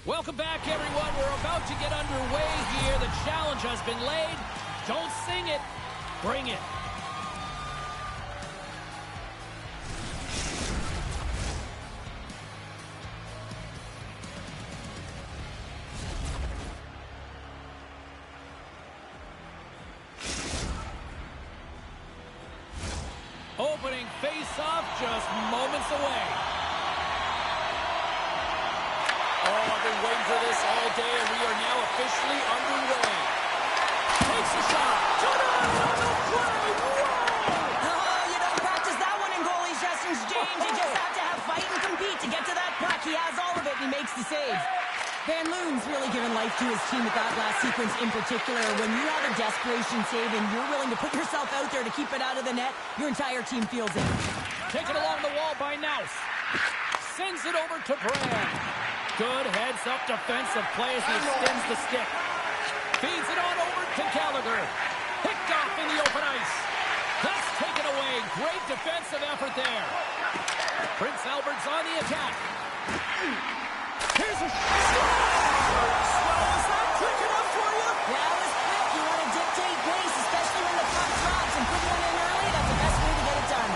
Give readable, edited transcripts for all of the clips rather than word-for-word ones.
Welcome back, everyone. We're about to get underway here. The challenge has been laid. Don't sing it. Bring it. Opening face-off just moments away. Oh, I've been waiting for this all day, and we are now officially underway. Takes a shot. Tonight on the play. Whoa! Oh, you don't practice that one in goalie sessions, James. You just have to have fight and compete to get to that puck. He has all of it, and he makes the save. Van Loon's really given life to his team with that last sequence in particular. When you have a desperation save and you're willing to put yourself out there to keep it out of the net, your entire team feels it. Taken along the wall by Naus. Sends it over to Brand. Good heads-up defensive play as he extends the stick. Feeds it on over to Gallagher. Picked off in the open ice. That's taken away. Great defensive effort there. Prince Albert's on the attack. Here's a shot. Was that quick enough for you? That was quick. You want to dictate pace, especially when the puck drops, and put one in early. That's the best way to get it done.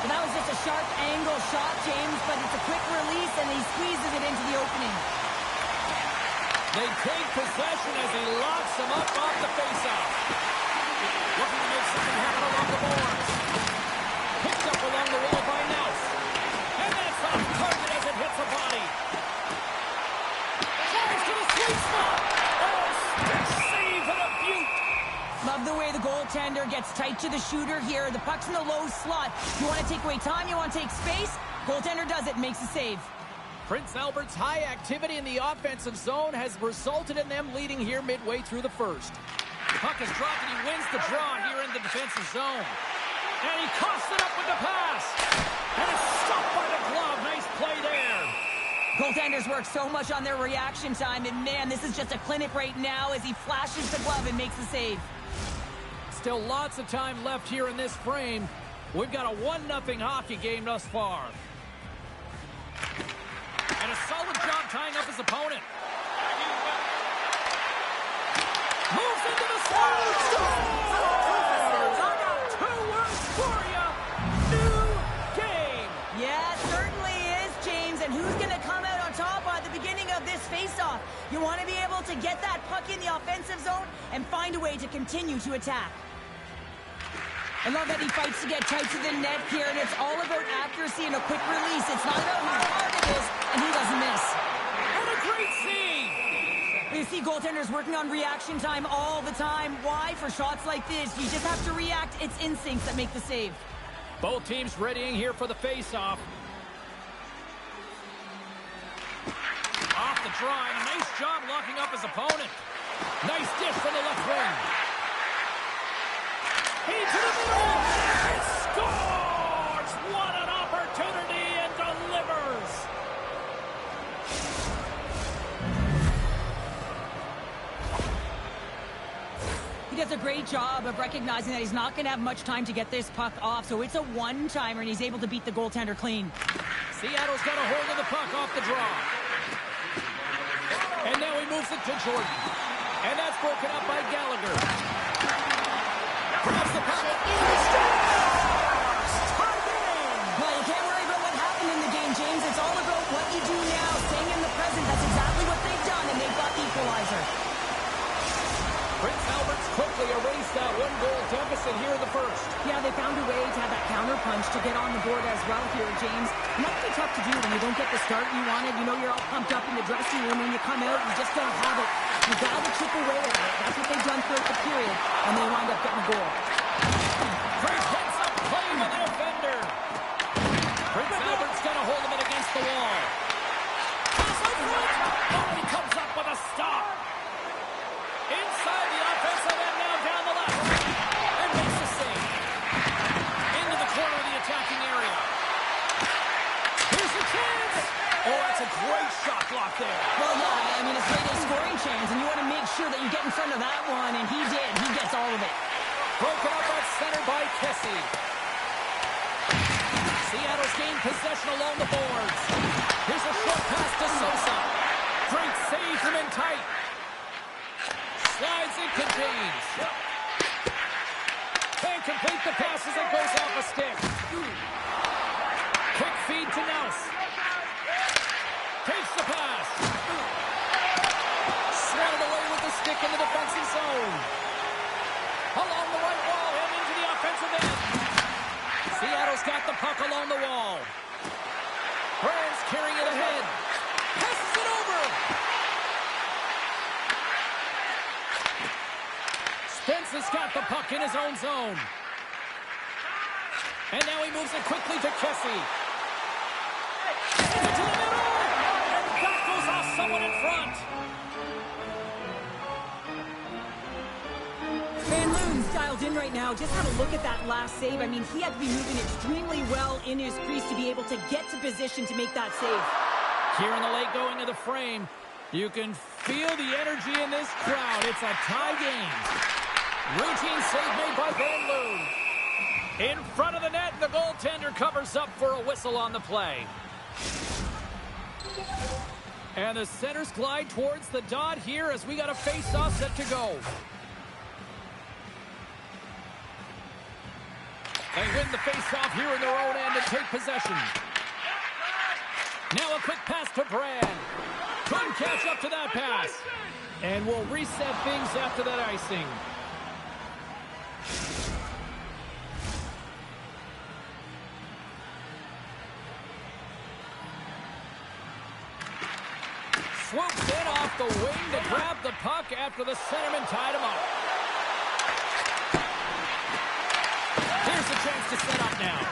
And that was just a sharp angle shot, James, but it's a quick release, and he squeezes it into the opening. They take possession as he locks him up off the faceoff. Looking to make something happen along the boards. Picked up along the wall by Naus. And that's off target as it hits a body. Tries to the sweet spot. Oh, stick save and a beaut. Love the way the goaltender gets tight to the shooter here. The puck's in the low slot. You want to take away time, you want to take space. Goaltender does it, makes the save. Prince Albert's high activity in the offensive zone has resulted in them leading here midway through the first. Puck is dropped and he wins the draw here in the defensive zone. And he coughs it up with the pass. And it's stopped by the glove. Nice play there. Goaltenders work so much on their reaction time, and man, this is just a clinic right now as he flashes the glove and makes the save. Still lots of time left here in this frame. We've got a 1-0 hockey game thus far. And a solid job tying up his opponent. Moves into the slot. Scores! I got 2 words for you. New game. Yeah, it certainly is, James. And who's going to come out on top at the beginning of this faceoff? You want to be able to get that puck in the offensive zone and find a way to continue to attack. I love that he fights to get tight to the net here, and it's all about accuracy and a quick release. It's not about how hard it is, and he doesn't miss. And a great save. You see goaltenders working on reaction time all the time. Why? For shots like this, you just have to react. It's instincts that make the save. Both teams readying here for the face-off. Off the draw, and a nice job locking up his opponent. Nice dish from the left wing. Into the middle, and scores! What an opportunity, and delivers! He does a great job of recognizing that he's not going to have much time to get this puck off, so it's a one-timer, and he's able to beat the goaltender clean. Seattle's got a hold of the puck off the draw. And now he moves it to Jordan. And that's broken up by Gallagher. Grabs the puck. Well, you can't worry about what happened in the game, James. It's all about what you do now, staying in the present. That's exactly what they've done, and they've got the equalizer. Prince Albert's quickly erased that 1-goal deficit here in the first. Yeah, they found a way to have that counter punch to get on the board as well here, James. And that can be tough to do when you don't get the start you wanted. You know you're all pumped up in the dressing room. When you come out, you just don't have it. You got to chip away at it. That's what they've done throughout the period, and they wind up getting a goal. Great hits-up play with the defender. Prince Albert's got a hold of it against the wall. Oh, he comes up with a stop. Inside the offensive end, now down the left. And makes the save. Into the corner of the attacking area. Here's the chance. Oh, that's a great shot sure that you get in front of that one, and he did. He gets all of it. Broken up at center by Kessie. Seattle's gained possession along the boards. Here's a short pass to Sosa. Great save from in tight. Slides and contains. Can't complete the pass as it goes off a stick. Quick feed to Naus. Takes the pass. Swatted away with the stick in the defensive zone. Along the right wall and into the offensive end. Seattle's got the puck along the wall. Brand's carrying it ahead. Passes it over. Spence has got the puck in his own zone. And now he moves it quickly to Kessie. Into the middle. And that goes off someone in front. Van Loon's dialed in right now. Just have a look at that last save. I mean, he had to be moving extremely well in his crease to be able to get to position to make that save. Here in the late going of the frame, you can feel the energy in this crowd. It's a tie game. Routine save made by Van Loon. In front of the net, the goaltender covers up for a whistle on the play. And the centers glide towards the dot here as we got a face-off set to go. They win the face-off here in their own end and take possession. Now a quick pass to Brand. Couldn't catch up to that pass. And we'll reset things after that icing. Swoops in off the wing to grab the puck after the centerman tied him up. Here's a chance to set up now.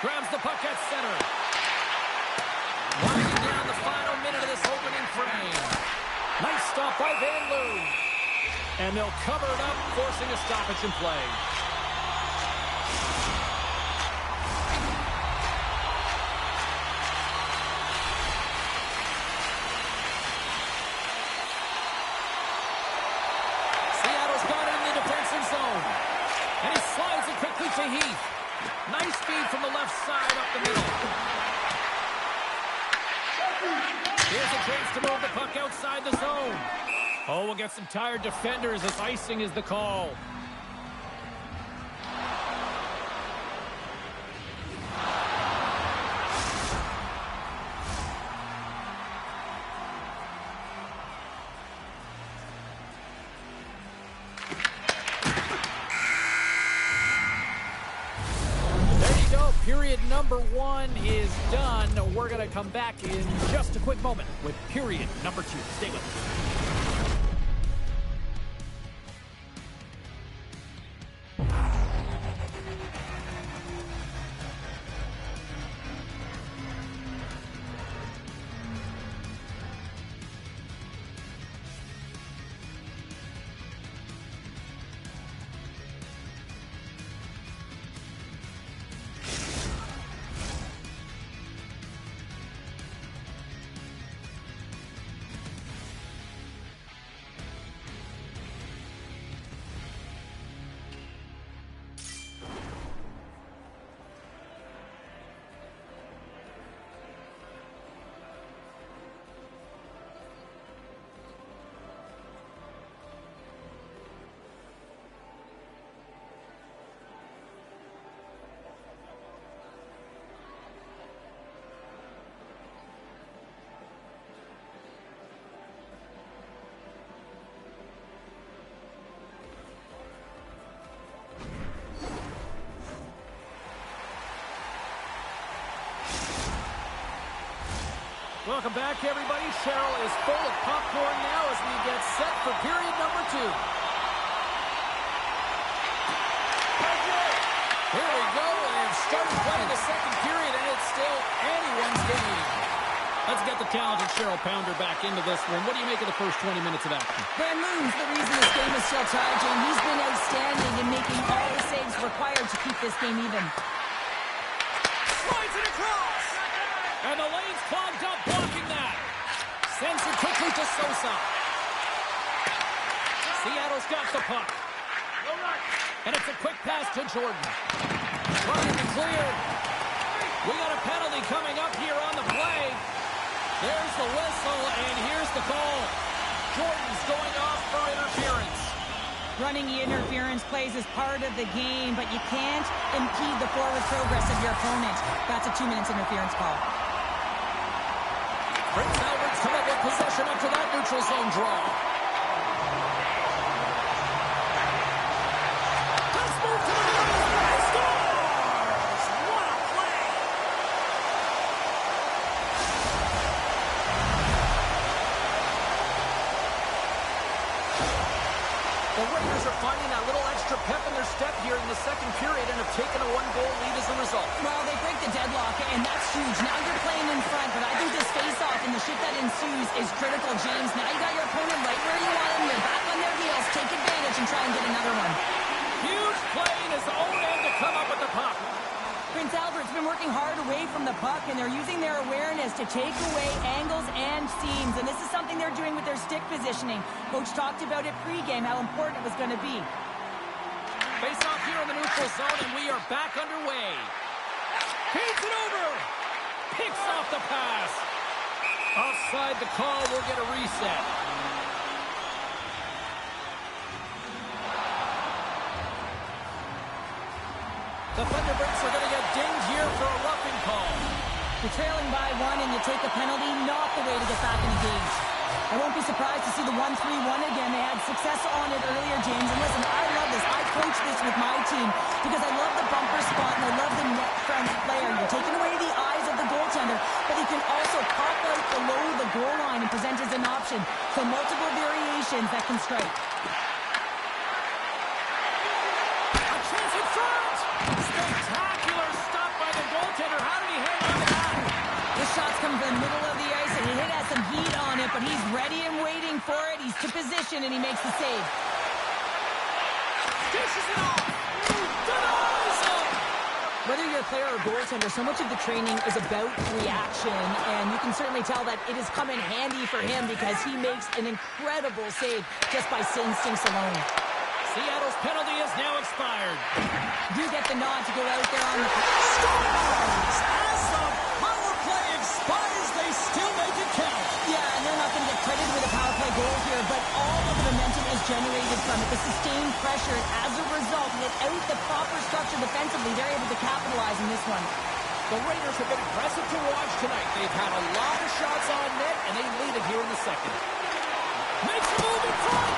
Grabs the puck at center. Winding down the final minute of this opening frame. Nice stop by Van Loon. And they'll cover it up, forcing a stoppage in play. Seattle's got it in the defensive zone. And he slides it quickly to Heath. Nice feed from the left side up the middle. Here's a chance to move the puck outside the zone. Oh, we'll get some tired defenders as icing is the call. Period number 1 is done. We're going to come back in just a quick moment with period number 2. Stay with us. Welcome back, everybody. Cheryl is full of popcorn now as we get set for period number 2. Here we go, and they've started playing the second period, and it's still anyone's game. Let's get the talented Cheryl Pounder back into this one. What do you make of the first 20 minutes of action? Van Loon's the reason this game is still tied, Jane. He's been outstanding in making all the saves required to keep this game even. Slides it across! And the lane's clogged up blocking that. Sends it quickly to Sosa. Seattle's got the puck. And it's a quick pass to Jordan. Running the clear. We got a penalty coming up here on the play. There's the whistle, and here's the call. Jordan's going off for interference. Running interference plays is part of the game, but you can't impede the forward progress of your opponent. That's a 2 minutes interference call. Prince Albert's come up with possession after that neutral zone draw. Let's move to the middle. He scores! What a play! The Raiders are finding that little extra pep in their step here in the second period and have taken a one-goal lead as a result. Well, they break the deadlock, and that's huge. Now you're playing in front, but I think this face-off and the shit that ensues is critical, James. Now you got your opponent right where you want them. They're back on their heels. Take advantage and try and get another one. Huge play in his own end to come up with the puck. Prince Albert's been working hard away from the puck, and they're using their awareness to take away angles and seams, and this is something they're doing with their stick positioning. Coach talked about it pregame, how important it was going to be. Face off here in the neutral zone, and we are back underway. Feeds it over. Picks off the pass. Offside the call. We'll get a reset. The Thunderbirds are going to get dinged here for a roughing call. You're trailing by one and you take a penalty, not the way to get back in the game. I won't be surprised to see the 1-3-1 again. They had success on it earlier, James. And listen, I love this. I coach this with my team because I love the bumper spot and I love the net front player. You're taking away the eyes of the goaltender, but he can also pop out below the goal line and present as an option. So multiple variations that can strike. A chance in front! Spectacular stop by the goaltender. How did he hang on to that? This shot's coming from the middle of the ice, and it has some heat on it, but he's ready and waiting for it. He's to position, and he makes the save. Dishes it off. Denies him. Whether you're a player or goaltender, so much of the training is about reaction, and you can certainly tell that it has come in handy for him because he makes an incredible save just by instincts alone. Seattle's penalty is now expired. You get the nod to go out there on the... Scores! As the power play expires, they still make it count. Yeah, and they're not going to get credited with a power play goal here, but all of the momentum is generated from it. The sustained pressure, as a result, without the proper structure defensively, they're able to capitalize in this one. The Raiders have been impressive to watch tonight. They've had a lot of shots on net, and they lead it here in the second. Makes a move in front.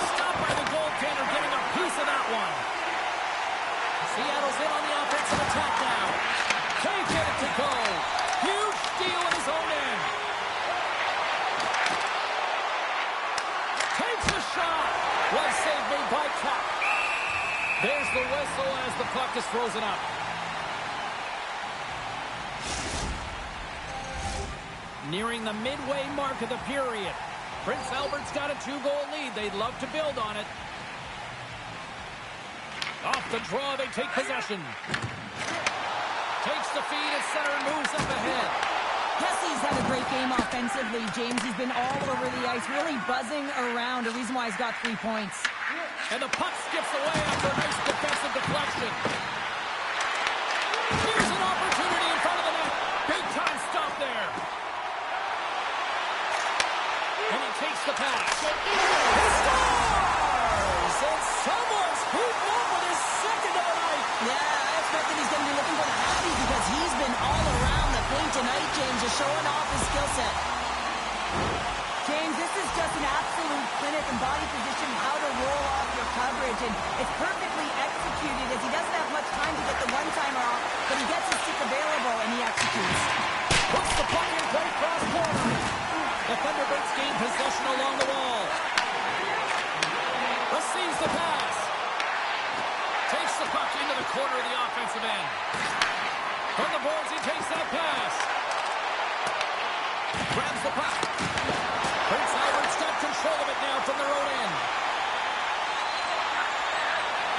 Stopped by the goaltender, getting a piece of that one. Seattle's in on the offensive attack now. Can't get it to go. Huge steal in his own end. Takes the shot. Was saved made by Cap. There's the whistle as the puck is frozen up. Nearing the midway mark of the period. Prince Albert's got a 2-goal lead. They'd love to build on it. Off the draw, they take possession. Takes the feed at center and moves up ahead. Kessy's had a great game offensively, James. He's been all over the ice, really buzzing around, a reason why he's got 3 points. And the puck skips away after a nice defensive deflection. Here's an opportunity in front of the net. Big time stop there. And he takes the pass. He scores! And someone's hooting up with his second of the night. Yeah, I expect that he's going to be looking for the happy because he's been all around the paint tonight, James, just showing off his skill set. James, this is just an absolute clinic in body position, how to roll off your coverage, and it's perfectly executed as he doesn't have much time to get the one-timer off, but he gets his stick available and he executes. Puts the puck in play cross corner. The Thunderbirds gain possession along the wall. Receives the pass. Takes the puck into the corner of the offensive end. From the boards, he takes that pass. Grabs the puck. Prince Albert's got control of it now from their own end.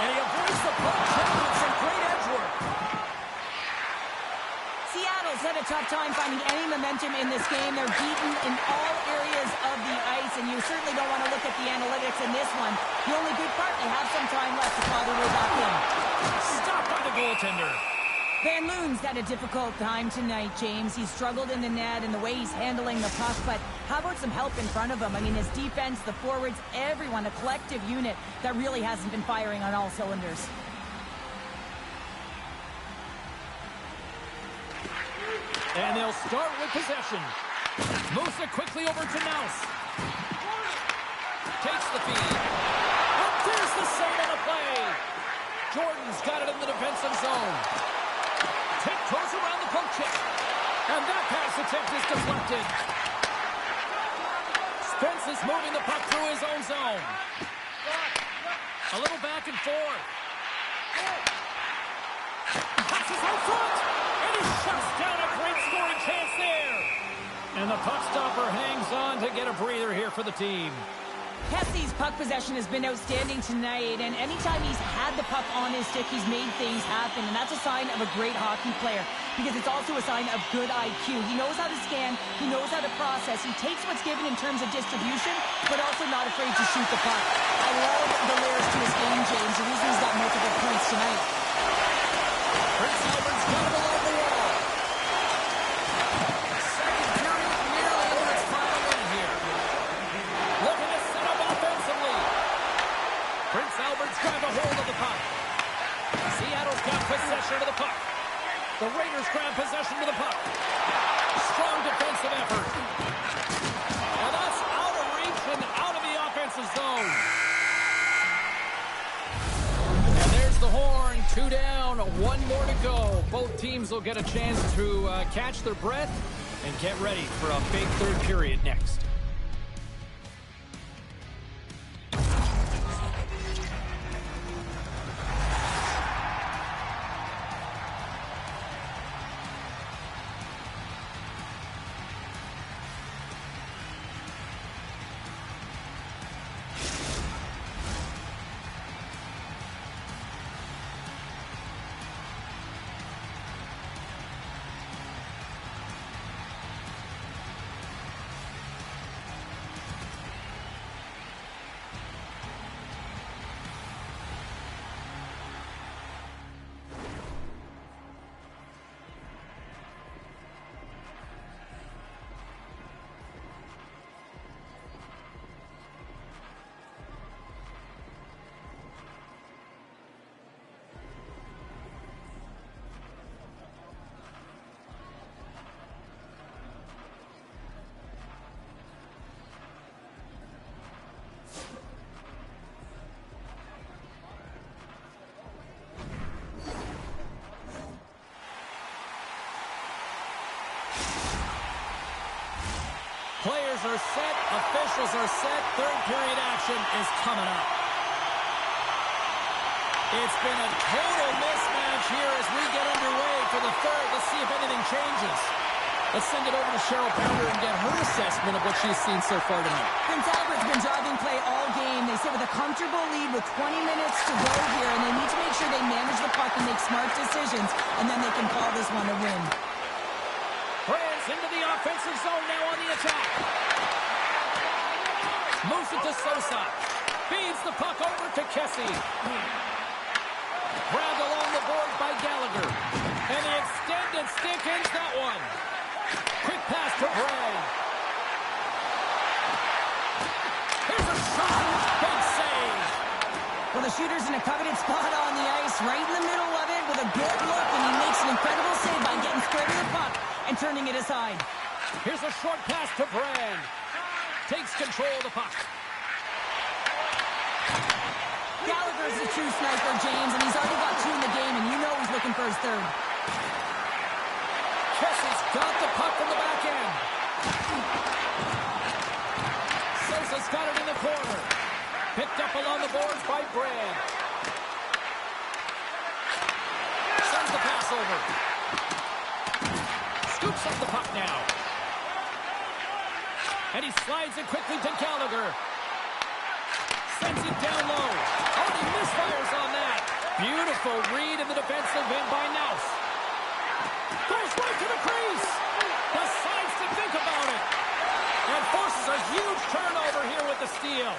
And he avoids the puck check with some great edge work. Seattle's had a tough time finding any momentum in this game. They're beaten in all areas of the ice, and you certainly don't want to look at the analytics minutes in this one. The only good part, they have some time left to claw their way back in. Stopped by the goaltender. Van Loon's had a difficult time tonight, James. He's struggled in the net and the way he's handling the puck, but how about some help in front of him? I mean, his defense, the forwards, everyone, a collective unit that really hasn't been firing on all cylinders. And they'll start with possession. Moves it quickly over to Naus. Takes the feed. And there's the save on the play. Jordan's got it in the defensive zone. Tiptoes around the poke check. And that pass attempt is deflected. Spence is moving the puck through his own zone. A little back and forth. Passes out front. And he shuts down a great scoring chance there. And the puck stopper hangs on to get a breather here for the team. Kessy's puck possession has been outstanding tonight, and anytime he's had the puck on his stick, he's made things happen, and that's a sign of a great hockey player, because it's also a sign of good IQ. He knows how to scan, he knows how to process, he takes what's given in terms of distribution, but also not afraid to shoot the puck. I love the layers to his game, James. The reason he's got multiple points tonight. Prince Albert's got him along the wall. Second period nearly in its final minute here. Looking to set up offensively. Prince Albert's grabbed a hold of the puck. Seattle's got possession of the puck. The Raiders grab possession of the puck. Strong defensive effort. And that's out of reach and out of the offensive zone. And there's the horn. 2 down, 1 more to go. Both teams will get a chance to catch their breath and get ready for a big third period next. Players are set, officials are set, third period action is coming up. It's been a total mismatch here as we get underway for the third. Let's see if anything changes. Let's send it over to Cheryl Pounder and get her assessment of what she's seen so far tonight. Prince Albert's been driving play all game. They sit with a comfortable lead with 20 minutes to go here, and they need to make sure they manage the puck and make smart decisions, and then they can call this one a win. Brands into the offensive zone now on the attack. Moves it to Sosa. Feeds the puck over to Kessy. Grabbed along the boards by Gallagher. And the extended stick ends that one. Quick pass to Brad. Here's a shot. Big save. Well, the shooter's in a coveted spot on the ice, right in the middle of it with a good look, and he makes an incredible save by getting square to the puck and turning it aside. Here's a short pass to Brand. Takes control of the puck. Gallagher's a true sniper, James, and he's already got 2 in the game, and you know he's looking for his third. Kessy's got the puck from the back end. Sosa's got it in the corner. Picked up along the boards by Brand. Sends the pass over. Scoops up the puck now. And he slides it quickly to Gallagher. Sends it down low. Oh, he misfires on that. Beautiful read in the defensive end by Naus. Goes right to the crease. Decides to think about it. And forces a huge turnover here with the steal.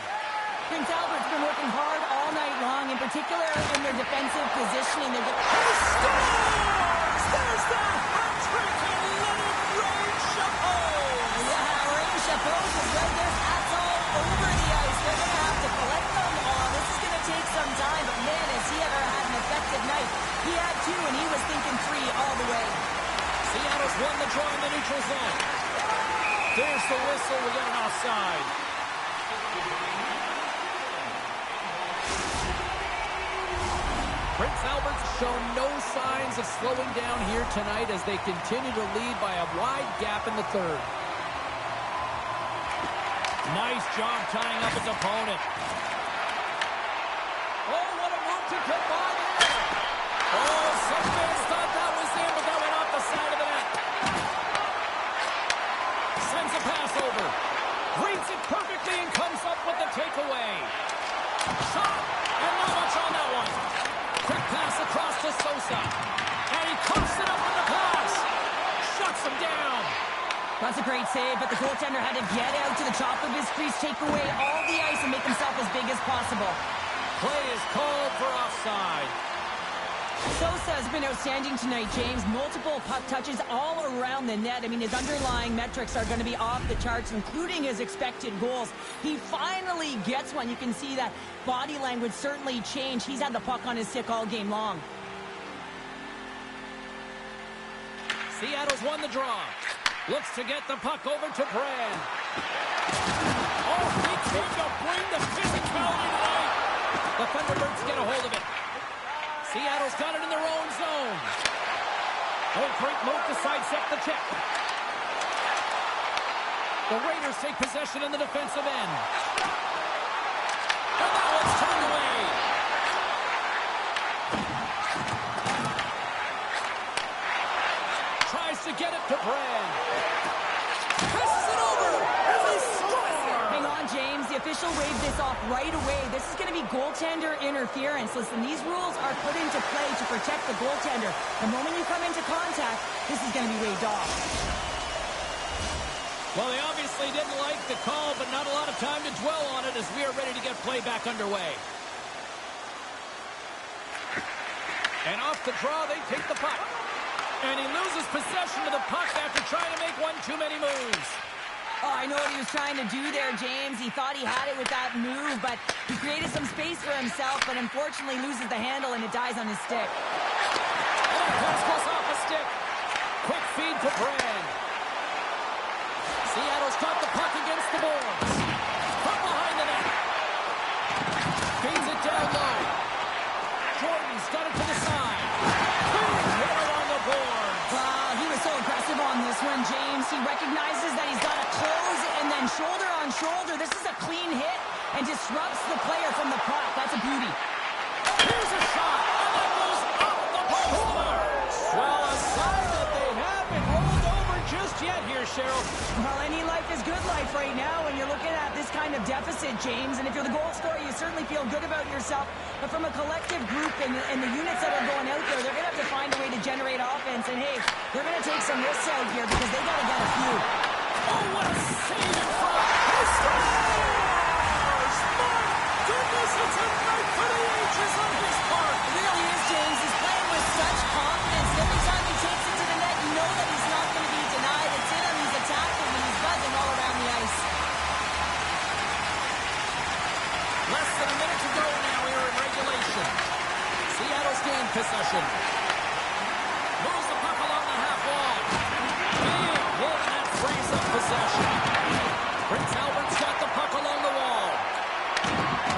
Prince Albert's been working hard all night long, in particular in their defensive positioning. They're Scores! There's that hat trick and Leonard Ray Chapeau! Yeah, Ray Chapeau is right there. Hats all over the ice. They're going to have to collect them all. This is going to take some time, but man, has he ever had an effective night. He had 2, and he was thinking 3 all the way. Seattle's won the draw in the neutral zone. There's the whistle. We got an offside. Prince Albert's shown no signs of slowing down here tonight as they continue to lead by a wide gap in the third. Nice job tying up his opponent. Oh, what a move to get by there. Oh, some fans thought that was in, but that went off the side of the net. Sends a pass over. Reads it perfectly and comes up with the takeaway. Shot, and not much on that one. Quick pass across to Sosa. And he cuffs it up with the pass. Shuts him down. That's a great save, but the goaltender had to get out to the top of his crease, take away all the ice, and make himself as big as possible. Play is called for offside. Sosa has been outstanding tonight, James. Multiple puck touches all around the net. I mean, his underlying metrics are going to be off the charts, including his expected goals. He finally gets one. You can see that body language certainly changed. He's had the puck on his stick all game long. Seattle's won the draw. Looks to get the puck over to Brand. Oh, he came to bring the physicality tonight. The Thunderbirds get a hold of it. Seattle's got it in their own zone. Oh, great move to sidestep the check. The Raiders take possession in the defensive end. And that one's turned away. Tries to get it to Brand. Passes it over. And they score. Hang on, James. The official waved this off right away. This is going to be goaltender interference. Listen, these rules are put into play to protect the goaltender. The moment you come into contact, this is going to be waved off. Well, they obviously didn't like the call, but not a lot of time to dwell on it as we are ready to get play back underway. And off the draw, they take the puck. And he loses possession of the puck after trying to make one too many moves. Oh, I know what he was trying to do there, James. He thought he had it with that move, but he created some space for himself, but unfortunately loses the handle and it dies on his stick. Oh, pass goes off the stick. Quick feed to Brand. Seattle's got the puck against the boards. From behind the net. Feeds it down low. Jordan's got it to the side. Big hit along the boards. Wow, he was so aggressive on this one, James. He recognizes that he's got to close and then shoulder on shoulder. This is a clean hit and disrupts the player from the puck. That's a beauty. Here's a shot, and that goes off the post. Well, a sign that they haven't rolled over just yet here, Cheryl. Well, any life is good life right now when you're looking at this kind of deficit, James. And if you're the goal scorer, you certainly feel good about yourself. But from a collective group and the units that are going out there, they're going to have to find a way to generate offense. And, hey, they're going to take some risks out here because they got to get a few. Oh, what a save in front. He scores! My goodness, it's a night for the ages on his part. It really is, James. He's playing with such confidence. Every time he takes it to the net, you know that he's not going to be denied. It's in him, he's attacking, and he's buzzing all around the ice. Less than a minute to go now here in regulation. Seattle's gained possession. Moves the puck along the half wall. Big hit, and that frees up possession. Prince Albert's got the puck along the wall.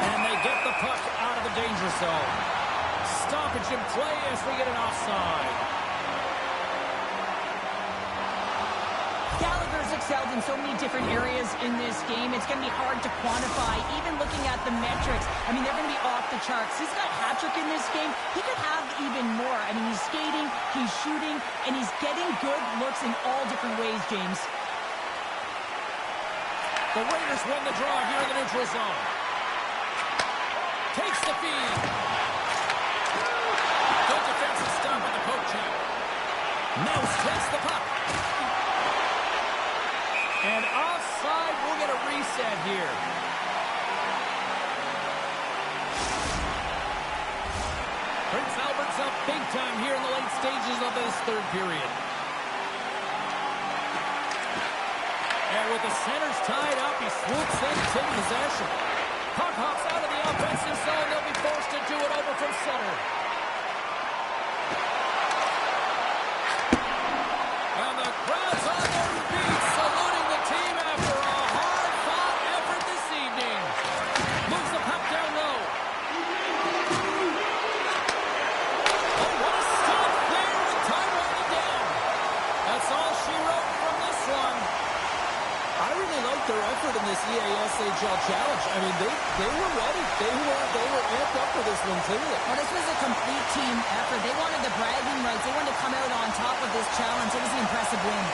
And they get the puck out of the danger zone. Stoppage in play as we get an offside. Gallagher's excelled in so many different areas in this game. It's going to be hard to quantify, even looking at the metrics. I mean, they're going to be off the charts. He's got a hat trick in this game. He could have even more. I mean, he's skating, he's shooting, and he's getting good looks in all different ways, James. The Raiders win the draw here in the neutral zone. Takes the feed. Good defensive stop with the poke check. Mouse takes the puck. And offside, we'll get a reset here. Prince Albert's up big time here in the late stages of this third period. And with the centers tied up, he swoops in to take possession. Puck hops out of the offensive zone. They'll be forced to do it over from center. And the crowd's on their feet, saluting the team after a hard-fought effort this evening. Moves the puck down low. Oh, what a stop there with time running down. That's all she wrote from this one. I really like their effort in this EASHL challenge. I mean, they were ready. They were amped up for this one, too. Well, this was a complete team effort. They wanted the bragging rights. They wanted to come out on top of this challenge. It was an impressive win.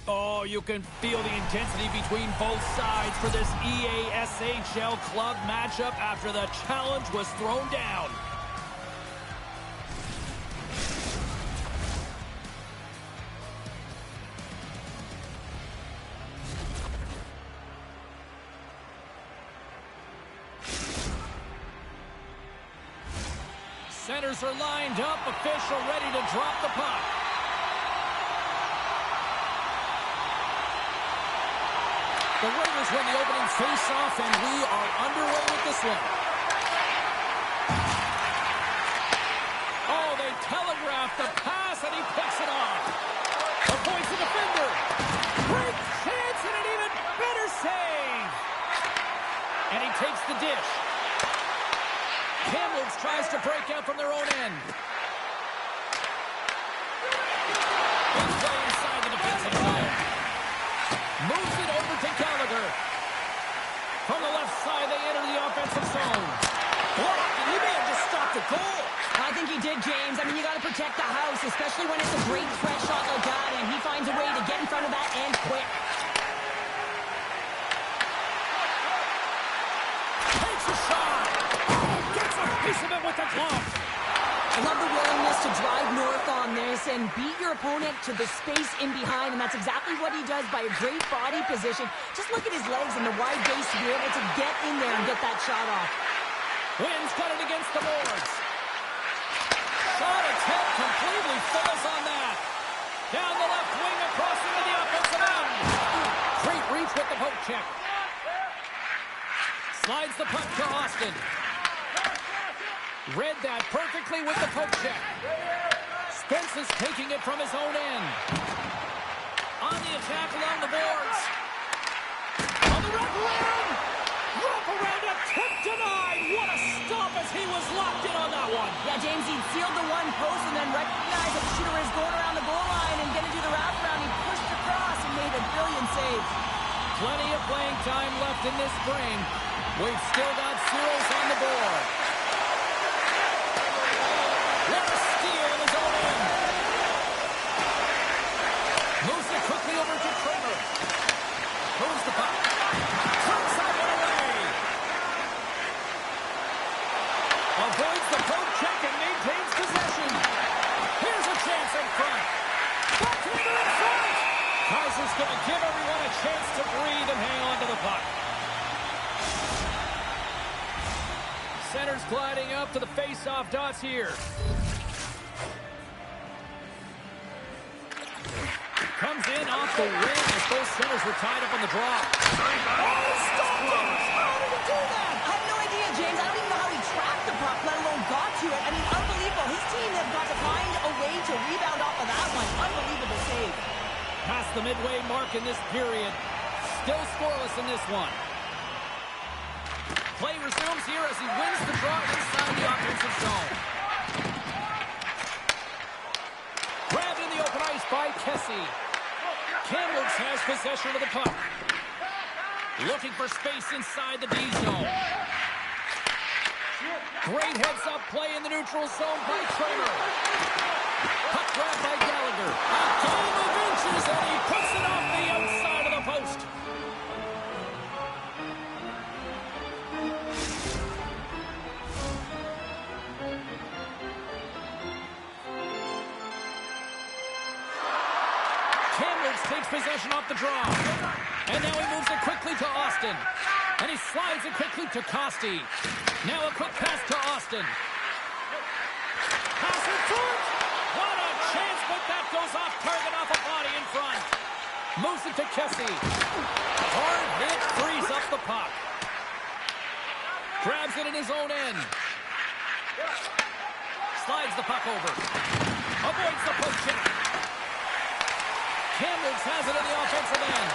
Oh, you can feel the intensity between both sides for this EASHL club matchup after the challenge was thrown down. Centers are lined up, official ready to drop the puck. The Raiders win the opening face-off, and we are underway with this one. Oh, they telegraph the pass, and he picks it off. Avoids the defender. Great chance, and an even better save. And he takes the dish. Kamloops tries to break out from their own end. Big play inside the defensive zone. Moves it over to Gallagher. From the left side, they enter the offensive zone. Blocked, and he may have just stopped the goal. I think he did, James. I mean, you got to protect the house, especially when it's a great threat shot like that, and he finds a way to get in front of that and quick. Takes a shot. Gets a piece of it with the glove. I love the willingness to drive north on this and beat your opponent to the space in behind, and that's exactly what he does by a great body position. Just look at his legs and the wide base to be able to get in there and get that shot off. Wins got it against the boards. Shot attempt completely fails on that. Down the left wing across into the offensive end. Great reach with the poke check. Slides the puck to Austin. Read that perfectly with the poke check. Spence is taking it from his own end. On the attack along the boards. On the wraparound. Wraparound attempt denied. What a stop as he was locked in on that one. Yeah, James, he sealed the one post and then recognized that the shooter is going around the goal line and going to do the wraparound. He pushed across and made a brilliant save. Plenty of playing time left in this frame. We've still got zeros on the board. What a steal in his own end. Moves it quickly over to Kramer. Moves the puck. Turns that one away. Avoids the poke check and maintains possession. Here's a chance in front. Backhander in front. Kaiser's going to give everyone a chance to breathe and hang on to the puck. Centers gliding up to the face-off dots here. Comes in off the wing as both centers were tied up on the draw. Oh, stop him! How did he do that? I have no idea, James. I don't even know how he tracked the puck, let alone got to it. I mean, unbelievable. His team have got to find a way to rebound off of that one. Unbelievable save. Past the midway mark in this period. Still scoreless in this one. Play resumes here as he wins the draw inside the offensive zone. Grabbed in the open ice by Kessie. Kamloops has possession of the puck. Looking for space inside the D zone. Great heads-up play in the neutral zone by Kramer. Puck grabbed by Gallagher. A game of inches, and he puts it off the outside of the post. Kamloops takes possession off the draw. And now he moves it quickly to Austin. And he slides it quickly to Costi. Now a quick pass to Austin. Pass in front. What a chance, but that goes off target off a body in front. Moves it to Kessie. Hard hit, frees up the puck. Grabs it in his own end. Slides the puck over. Avoids the poke check. Kamloops has it in the offensive end.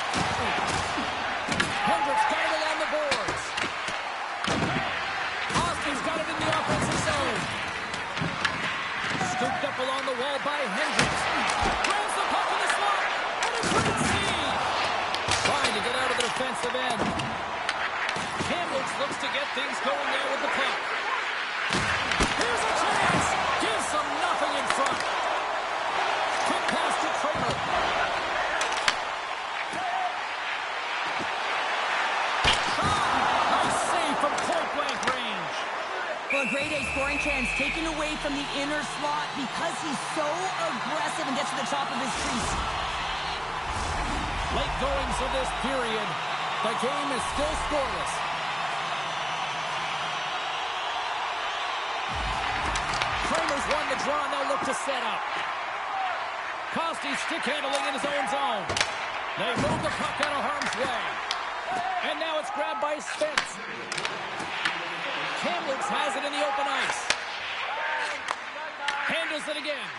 Hendricks got it along the boards. Austin's got it in the offensive zone. Scooped up along the wall by Hendricks. Grabs the puck in the slot. And a great save. Trying to get out of the defensive end. Kamloops looks to get things going there with the puck. Here's a chance. Gives them nothing in front. Quick pass to Kramer. grade A scoring chance taken away from the inner slot because he's so aggressive and gets to the top of his crease. Late goings of this period. The game is still scoreless. Kramer's won the draw, and they'll look to set up. Costi stick handling in his own zone. They move the puck out of harm's way. And now it's grabbed by Spence. Kamloops has it in the open ice. Handles it again.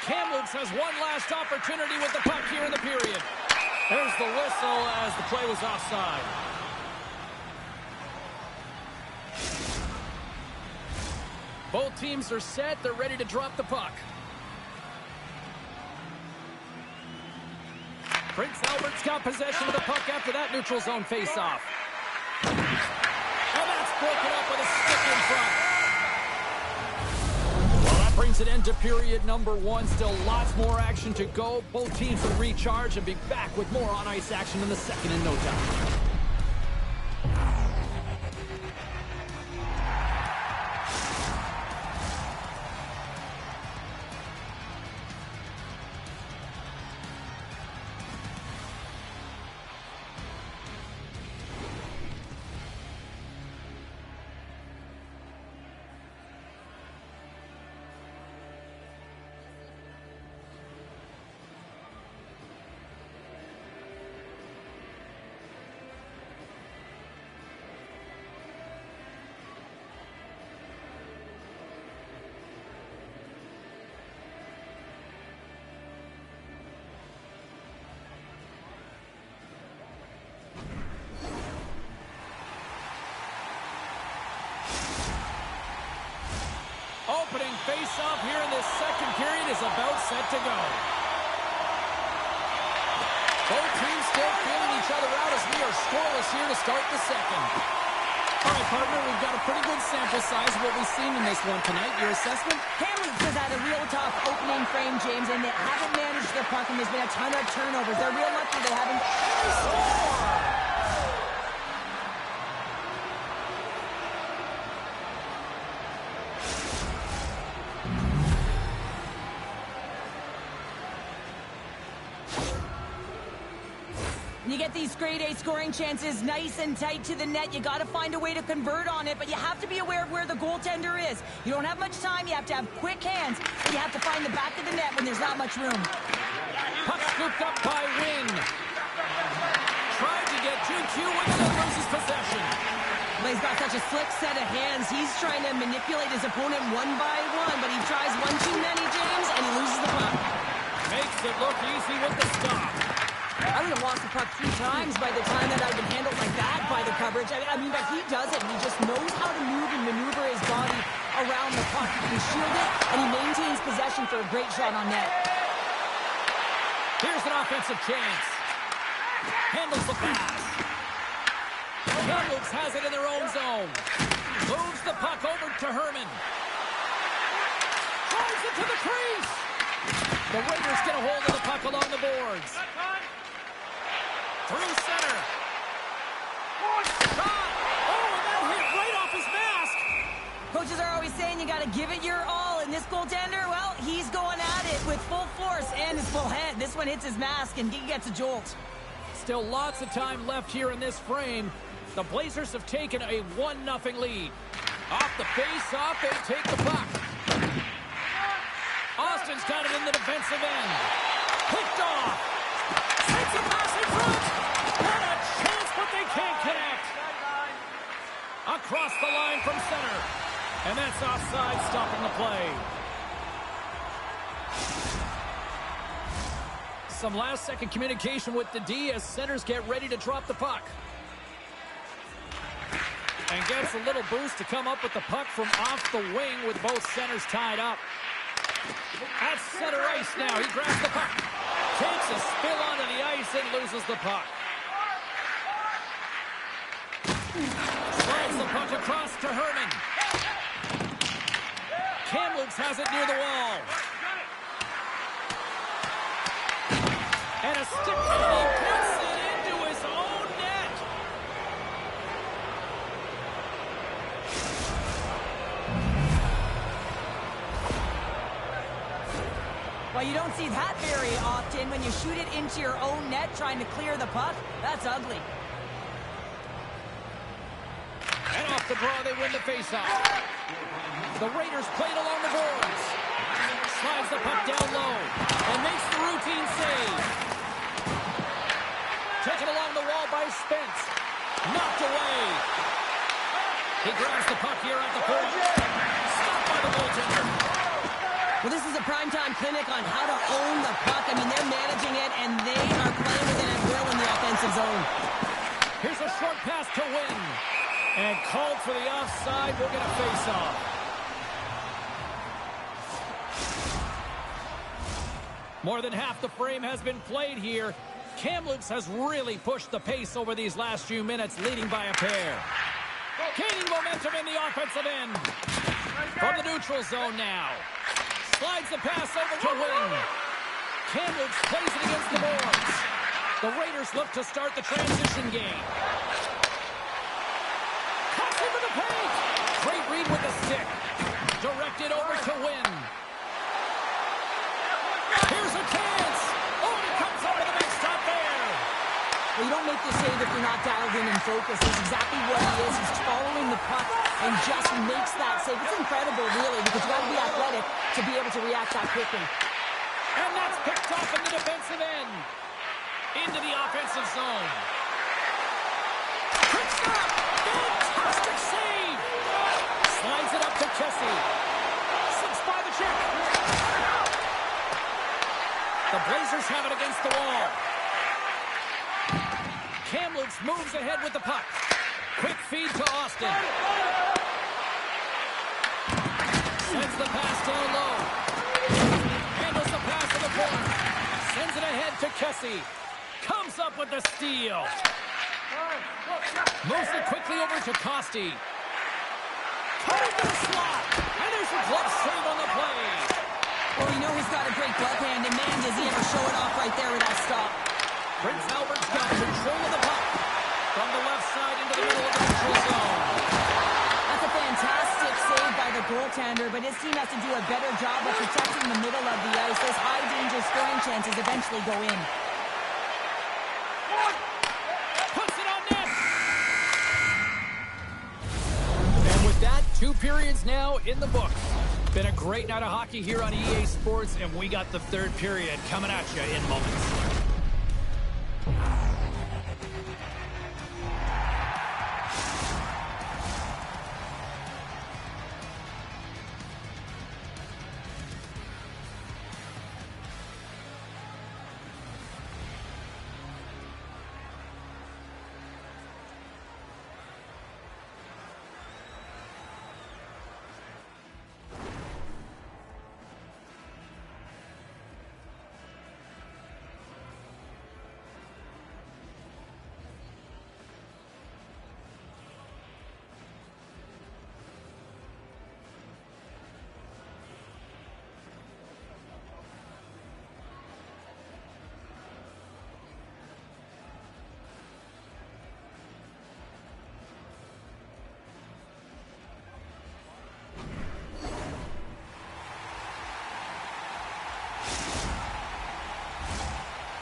Kamloops has one last opportunity with the puck here in the period. There's the whistle as the play was offside. Both teams are set. They're ready to drop the puck. Prince Albert's got possession of the puck after that neutral zone faceoff. And that's broken up with a stick in front. Well, that brings an end to period number one. Still lots more action to go. Both teams will recharge and be back with more on-ice action in the second in no time. Opening face-off here in this second period is about set to go. Both teams still feeling each other out as we are scoreless here to start the second. All right, partner, we've got a pretty good sample size of what we've seen in this one tonight. Your assessment? Kamloops has had a real tough opening frame, James, and they haven't managed their puck, and there's been a ton of turnovers. They're real lucky they haven't scored. You get these grade A scoring chances nice and tight to the net. You got to find a way to convert on it, but you have to be aware of where the goaltender is. You don't have much time. You have to have quick hands. And you have to find the back of the net when there's not much room. Puck scooped up by Wing. Tried to get 2-2 with it and loses possession. Well, he's got such a slick set of hands. He's trying to manipulate his opponent one by one, but he tries one too many, James, and he loses the puck. Makes it look easy with the stop. I would have lost the puck 3 times by the time that I've been handled like that by the coverage. I mean, but he does it. He just knows how to move and maneuver his body around the puck. He can shield it, and he maintains possession for a great shot on net. Here's an offensive chance. Handles the pass. Kamloops has it in their own zone. Moves the puck over to Herman. Drives it to the crease. The Raiders get a hold of the puck along the boards. Through center. Shot. Oh, and that hit right off his mask. Coaches are always saying you got to give it your all. And this goaltender, well, he's going at it with full force and his full head. This one hits his mask, and he gets a jolt. Still lots of time left here in this frame. The Blazers have taken a 1-0 lead. Off the face-off, they take the puck. Austin's got it in the defensive end. Picked off. Takes a pass in front. What a chance, but they can't connect. Across the line from center. And that's offside, stopping the play. Some last-second communication with the D as centers get ready to drop the puck. And gets a little boost to come up with the puck from off the wing with both centers tied up. At center ice now. He grabs the puck. Takes a spill onto the ice and loses the puck. Slides the puck across to Herman. Kamloops has it near the wall. And a stick, and he puts it into his own net. Well, you don't see that very often when you shoot it into your own net trying to clear the puck. That's ugly. And off the draw, they win the faceoff. The Raiders play it along the boards. Slides the puck down low and makes the routine save. Taken along the wall by Spence. Knocked away. He grabs the puck here at the point. Stopped by the goaltender. Well, this is a primetime clinic on how to own the puck. I mean, they're managing it, and they are playing with it at will in the offensive zone. Here's a short pass to Wynn. And called for the offside. We'll get a face-off. More than half the frame has been played here. Kamloops has really pushed the pace over these last few minutes, leading by a pair. Gaining momentum in the offensive end. From the neutral zone now. Slides the pass over to Wynn. Kamloops plays it against the boards. The Raiders look to start the transition game. Cuts into the paint. Great read with the stick. Directed over to Wynn. Here's a chance. Oh, and it comes up with the big stop there. Well, you don't make the save if you're not dialed in and focused. That's exactly what he is. He's following the puck and just makes that save. It's incredible, really, because you got to be athletic to be able to react that quickly. And that's picked off in the defensive end. Into the offensive zone. Quick stop. Fantastic save. Slides it up to Kessie. Slips by the check. The Blazers have it against the wall. Kamloops moves ahead with the puck. Quick feed to Austin. Sends the pass down low. Handles the pass to the corner. Sends it ahead to Kessie. Comes up with the steal. Moves it quickly over to Costi. Cutting to the slot. And there's a glove save on the play. Well, we know he's got a great glove hand, and man, does he ever show it off right there with that stop. Prince Albert's got control of the puck. From the left side into the middle of the neutral zone. That's a fantastic save by the goaltender, but his team has to do a better job of protecting the middle of the ice. Those high-danger scoring chances eventually go in. Puts it on net. And with that, 2 periods now in the books. Been a great night of hockey here on EA Sports, and we got the 3rd period coming at you in moments.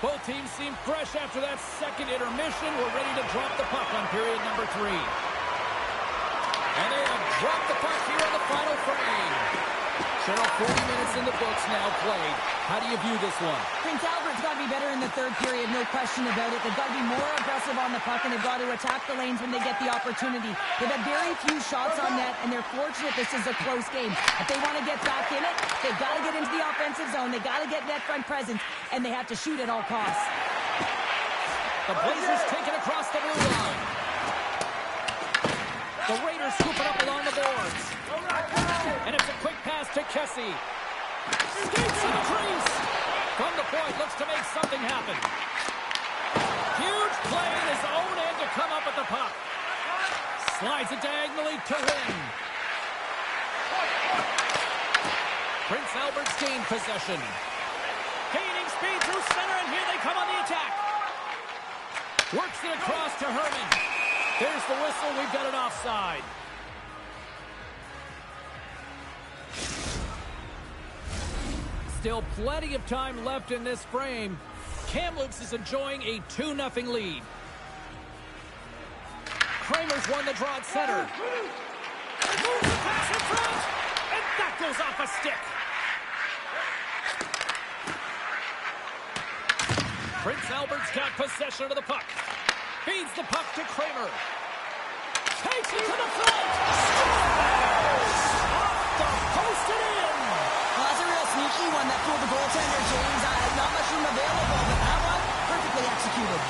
Both teams seem fresh after that second intermission. We're ready to drop the puck on period number 3. And they have dropped the puck here on the final frame. Cheryl, 40 minutes in the books now played. How do you view this one? Prince Albert's got to be better in the 3rd period, no question about it. They've got to be more aggressive on the puck, and they've got to attack the lanes when they get the opportunity. They've had very few shots on net, and they're fortunate this is a close game. If they want to get back in it, they've got to get into the offensive zone. They've got to get net front presence, and they have to shoot at all costs. The Blazers take it across the blue line. The Raiders scoop it up along the boards. And it's a quick pass to Kessie. Skates in the crease. From the point, looks to make something happen. Huge play in his own end to come up with the puck. Slides it diagonally to Wynn. Prince Albert's gained possession. Gaining speed through center, and here they come on the attack. Works it across to Herman. There's the whistle. We've got an offside. Still plenty of time left in this frame. Kamloops is enjoying a 2-0 lead. Kramer's won the draw at center. Moves the pass in front, and that goes off a stick. Prince Albert's got possession of the puck. Feeds the puck to Kramer. Takes it to the front. Off the post and in. Well, that's a real sneaky one that fooled the goaltender, James. Not much room available, but that one, perfectly executed.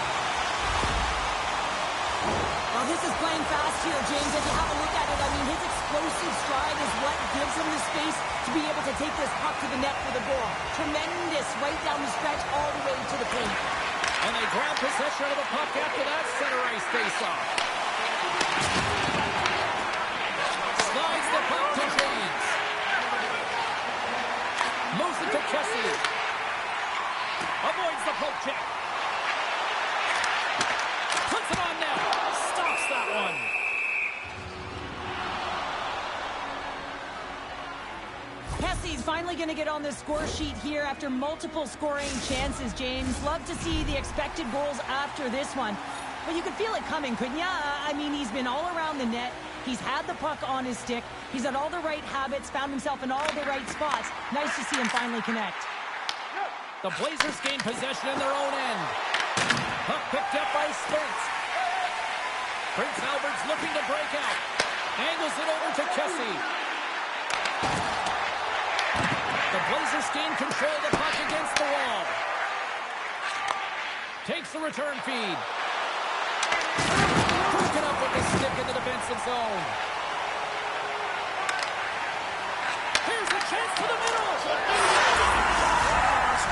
Well, this is playing fast here, James. If you have a look at it, I mean, his explosive stride is what gives him the space to be able to take this puck to the net for the goal. Tremendous right down the stretch all the way to the paint. And they grab possession of the puck after that center ice faceoff. Slides the puck to James. Moves it to Kessie. Avoids the poke check. Puts it on net. Stops that one. Kessie's finally going to get on the score sheet here after multiple scoring chances, James. Love to see the expected goals after this one. But you could feel it coming, couldn't you? I mean, he's been all around the net. He's had the puck on his stick. He's had all the right habits, found himself in all the right spots. Nice to see him finally connect. The Blazers gain possession in their own end. Puck picked up by Spence. Prince Albert's looking to break out. Angles it over to Kessie. The Blazers gain control of the puck against the wall. Takes the return feed. Broken up with the stick in the defensive zone. Here's a chance to the middle.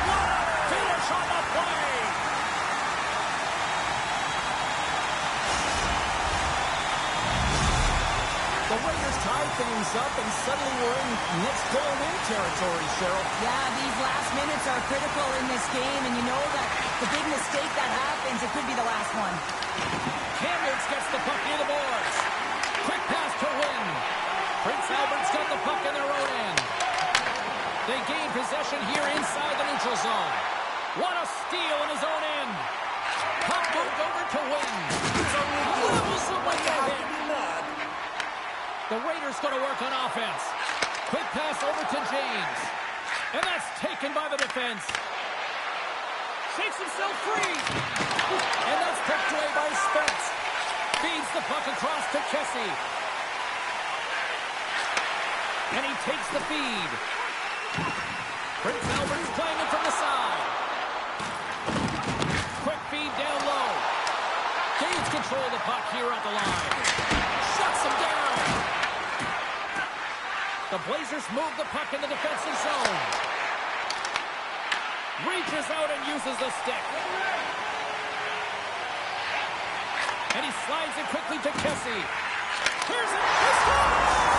What a finish on the play. The Raiders tied things up, and suddenly we're in next goal-in territory, Cheryl. Yeah, these last minutes are critical in this game, and you know that the big mistake that happens, it could be the last one. Kamloops gets the puck near the boards. Quick pass to Wynn. Prince Albert's got the puck in their own end. They gain possession here inside the neutral zone. What a steal in his own end. Puck moved over to Wynn. Levels the way ahead. The Raiders going to work on offense. Quick pass over to James. And that's taken by the defense. Shakes himself free. And that's picked away by Spence. Feeds the puck across to Kessie. And he takes the feed. Prince Albert's playing it from the side. Quick feed down low. Gains control of the puck here at the line. Shuts him down. The Blazers move the puck in the defensive zone. Reaches out and uses the stick. And he slides it quickly to Kessie. Here's it. He scores!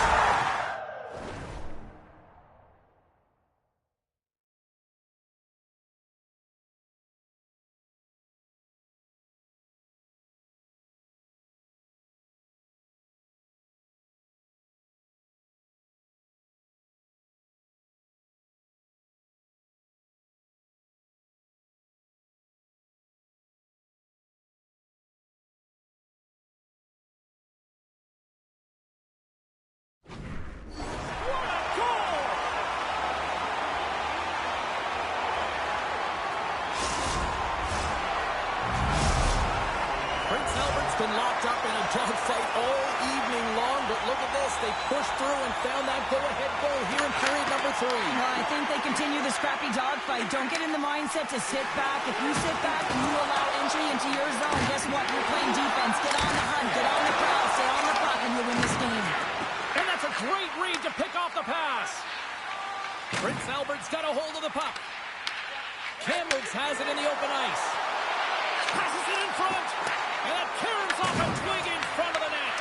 Been locked up in a dogfight all evening long, but look at this. They pushed through and found that go-ahead goal here in period number 3. Well, I think they continue the scrappy dogfight. Don't get in the mindset to sit back. If you sit back and you allow entry into your zone, guess what? You're playing defense. Get on the hunt. Get on the prowl. Stay on the puck, and you'll win this game. And that's a great read to pick off the pass. Prince Albert's got a hold of the puck. Kamloops has it in the open ice. Passes it in front. And it caroms off a twig in front of the net.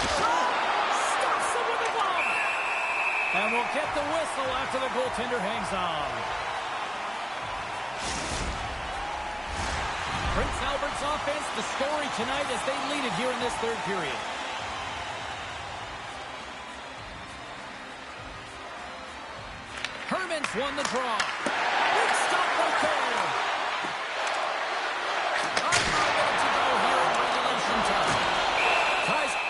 Stops him with a glove. And we'll get the whistle after the goaltender hangs on. Prince Albert's offense, the story tonight as they lead it here in this third period. Herman one the draw. Big stop right there. Under a minute to go here in regulation time. Kaiser.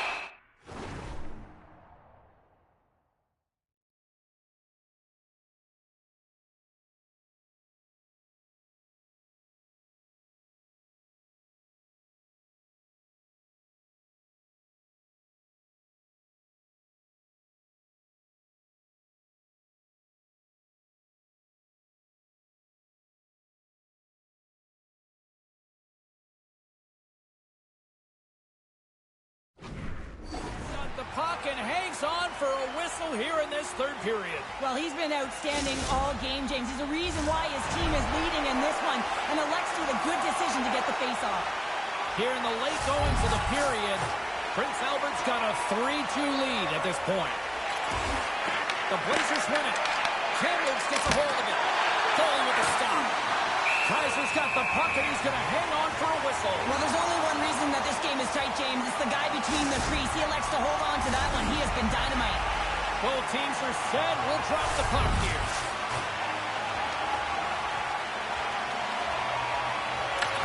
The puck and hangs on for a whistle here in this third period. Well, he's been outstanding all game, James. There's a reason why his team is leading in this one, and elects to do a good decision to get the face-off. Here in the late goings of the period, Prince Albert's got a 3-2 lead at this point. The Blazers win it. Kamloops gets a hold of it. Foley with the stop. Kaiser's got the puck, and he's going to hang on for a whistle. Well, there's only one reason that this game is tight, James. It's the guy between the crease. He elects to hold on to that one. He has been dynamite. Both teams are set. We'll drop the puck here.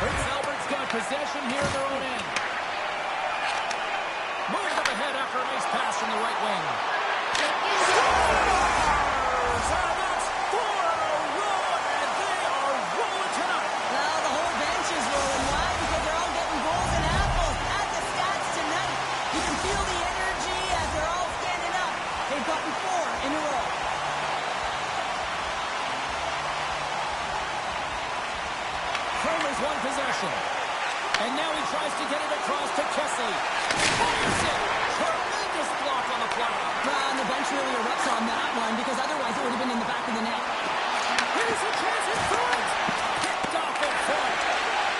Prince Albert's got possession here in their own end. Moves up ahead after a nice pass from the right wing. One possession. And now he tries to get it across to Kessel. Fires it. Tremendous block on the play. And the bench really erupts on that one because otherwise it would have been in the back of the net. Here's a chance in front. Picked off in front.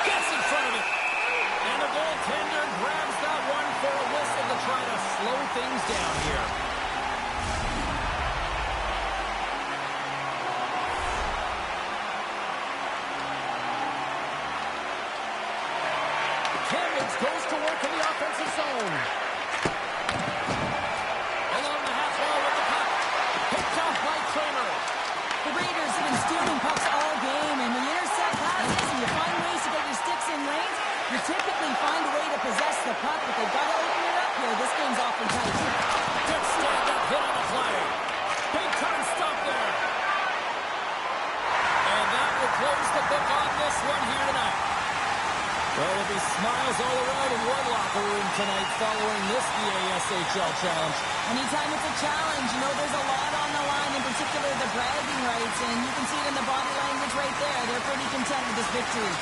Gets in front of it. And the goaltender grabs that one for a whistle to try to slow things down here. Kamloops goes to work in the offensive zone. Along the half wall with the puck. Picked off by Kramer. The Raiders have been stealing pucks all game, and when you intercept passes and you find ways to get your sticks in lanes, you typically find a way to possess the puck, but they've got to open it up here. This game's awfully tight. Good stand-up hit on the play. Big time stop there. And that will close the book on this one here tonight. Well, there'll be smiles all around in one locker room tonight following this EASHL challenge. Anytime it's a challenge, you know there's a lot on the line, in particular the bragging rights, and you can see it in the body language right there. They're pretty content with this victory.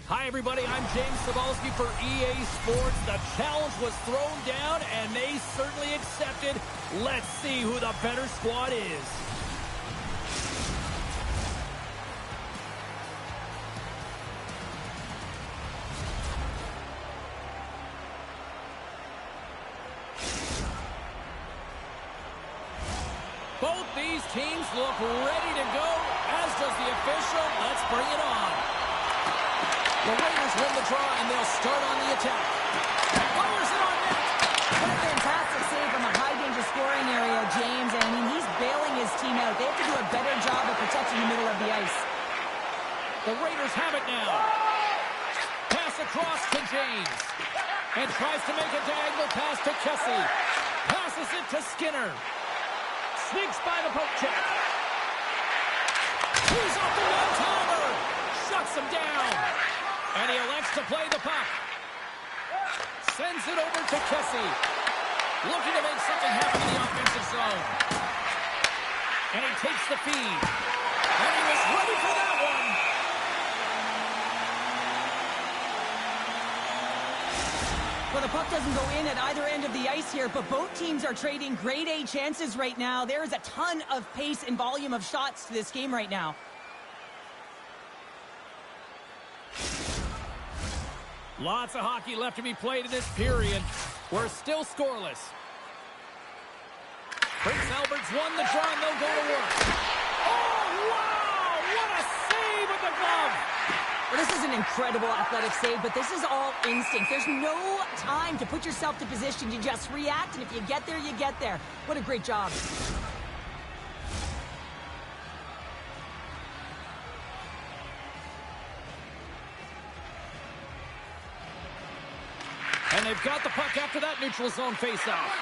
Hi, everybody. I'm James Cebulski for EA Sports. The challenge was thrown down, and they certainly accepted. Let's see who the better squad is. Both these teams look ready to go, as does the official. Let's bring it on. The Raiders win the draw, and they'll start on the attack. Fires it on net. What a fantastic save from a high-danger scoring area, James. And I mean, he's bailing his team out. They have to do a better job of protecting the middle of the ice. The Raiders have it now. Pass across to James. And tries to make a diagonal pass to Kessie. Passes it to Skinner. Sneaks by the poke check. He's off the one-timer. Shuts him down. And he elects to play the puck. Sends it over to Kessie. Looking to make something happen in the offensive zone. And he takes the feed. And he was ready for that one. Well, the puck doesn't go in at either end of the ice here, but both teams are trading grade A chances right now. There is a ton of pace and volume of shots to this game right now. Lots of hockey left to be played in this period. We're still scoreless. Prince Albert's won the draw, and they'll go to work. Oh, wow! What a save with the glove! Well, this is an incredible athletic save, but this is all instinct. There's no time to put yourself to position. You just react, and if you get there, you get there. What a great job. And they've got the puck after that neutral zone faceoff.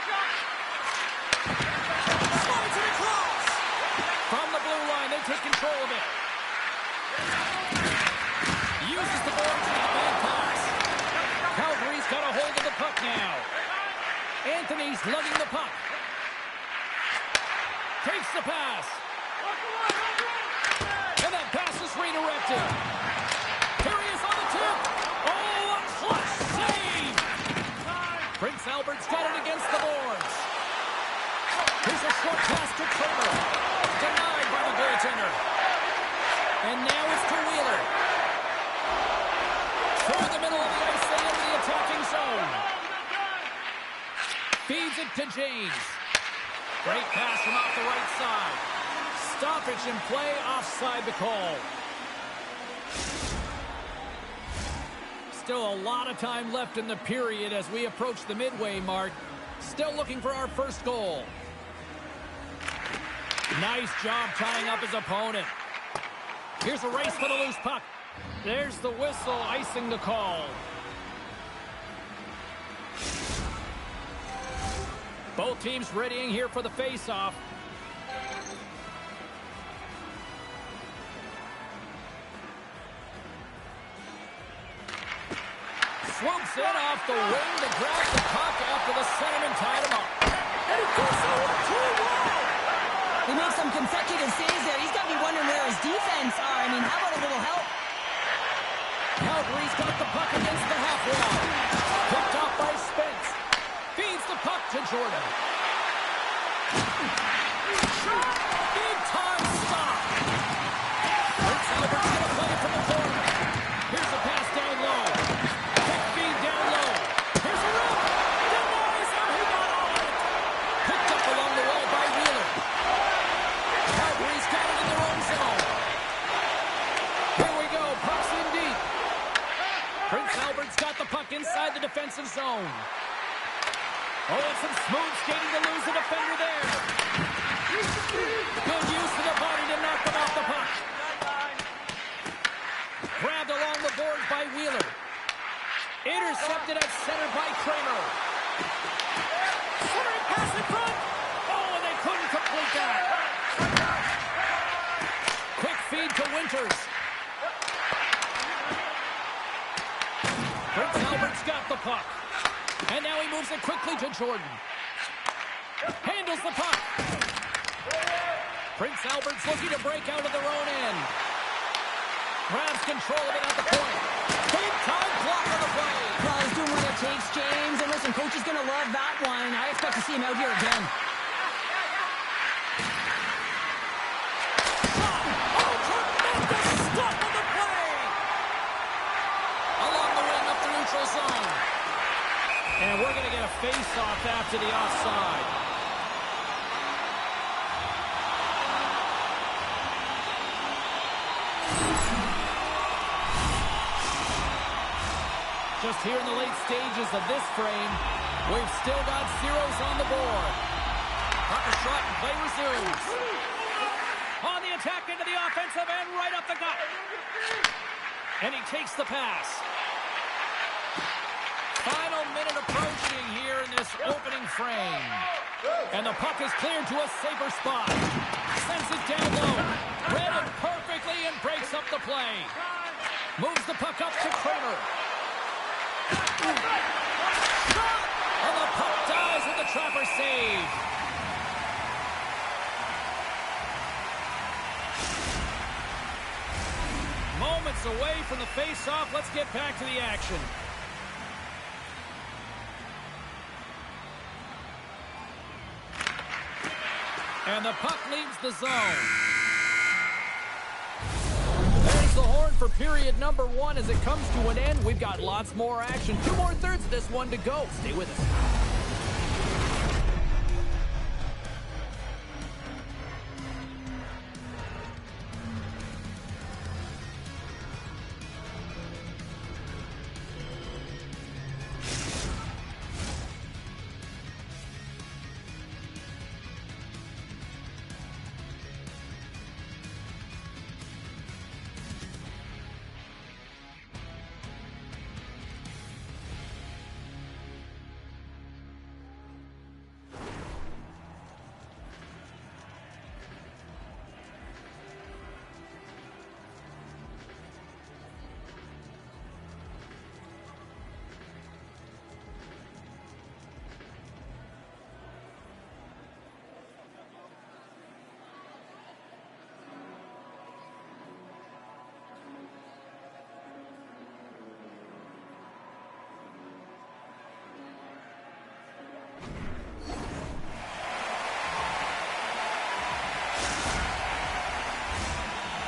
Slides it across! From the blue line, they take control of it. Uses the boards in that bad pass. Calgary's got a hold of the puck now. Anthony's lugging the puck. Takes the pass. And that pass is redirected. Here he is on the tip. Oh, a clutch save! Prince Albert's got it against the boards. Here's a short pass to Kramer. Denied by the goaltender. And now it's to Wheeler. Through the middle of the ice, they into the attacking zone. Feeds it to James. Great pass from off the right side. Stoppage in play, offside the call. Still a lot of time left in the period as we approach the midway mark. Still looking for our first goal. Nice job tying up his opponent. Here's a race for the loose puck. There's the whistle, icing the call. Both teams readying here for the face-off. Swoops in off the wing to grab the puck after the centerman tied him up. And he goes over too wide. He makes some consecutive saves there. He's got to be wondering where his defense are. I mean, how about a little help? Calgary's got the puck against the half wall. Picked off by Spence. Feeds the puck to Jordan. Big time stop. Prince Albert's going to play it from the corner. Here's a pass down low. Quick feed down low. Here's a run. Denies him. He got all of it. Picked up along the wall by Wheeler. Calgary's got it in their own zone. Here we go. Puck's in deep. Prince Albert's got the puck inside the defensive zone. Oh, and some smooth skating to lose the defender there. Good use of the body to knock them off the puck. Grabbed along the boards by Wheeler. Intercepted at center by Kramer. Centering pass in front. Oh, and they couldn't complete that. Quick feed to Winters. Prince Albert's got the puck. And now he moves it quickly to Jordan. Handles the puck. Prince Albert's looking to break out of their own end. Grabs control of it at the point. Big-time block on the play. Well, he's doing what it takes, James. And listen, coach is going to love that one. I expect to see him out here again. Oh, tremendous stop on the play. Along the wing up the neutral zone. And we're going to get a face-off after the offside. Just here in the late stages of this frame, we've still got zeros on the board. Puck is shot and play resumes. On the attack into the offensive end, right up the gut. And he takes the pass. Final minute approaching here in this opening frame. And the puck is cleared to a safer spot. Sends it down low. Read it perfectly and breaks up the play. Moves the puck up to Kramer. And the puck dies with the trapper save. Moments away from the face-off. Let's get back to the action. And the puck leaves the zone. There's the horn for period number 1 as it comes to an end. We've got lots more action. 2 more thirds of this one to go. Stay with us.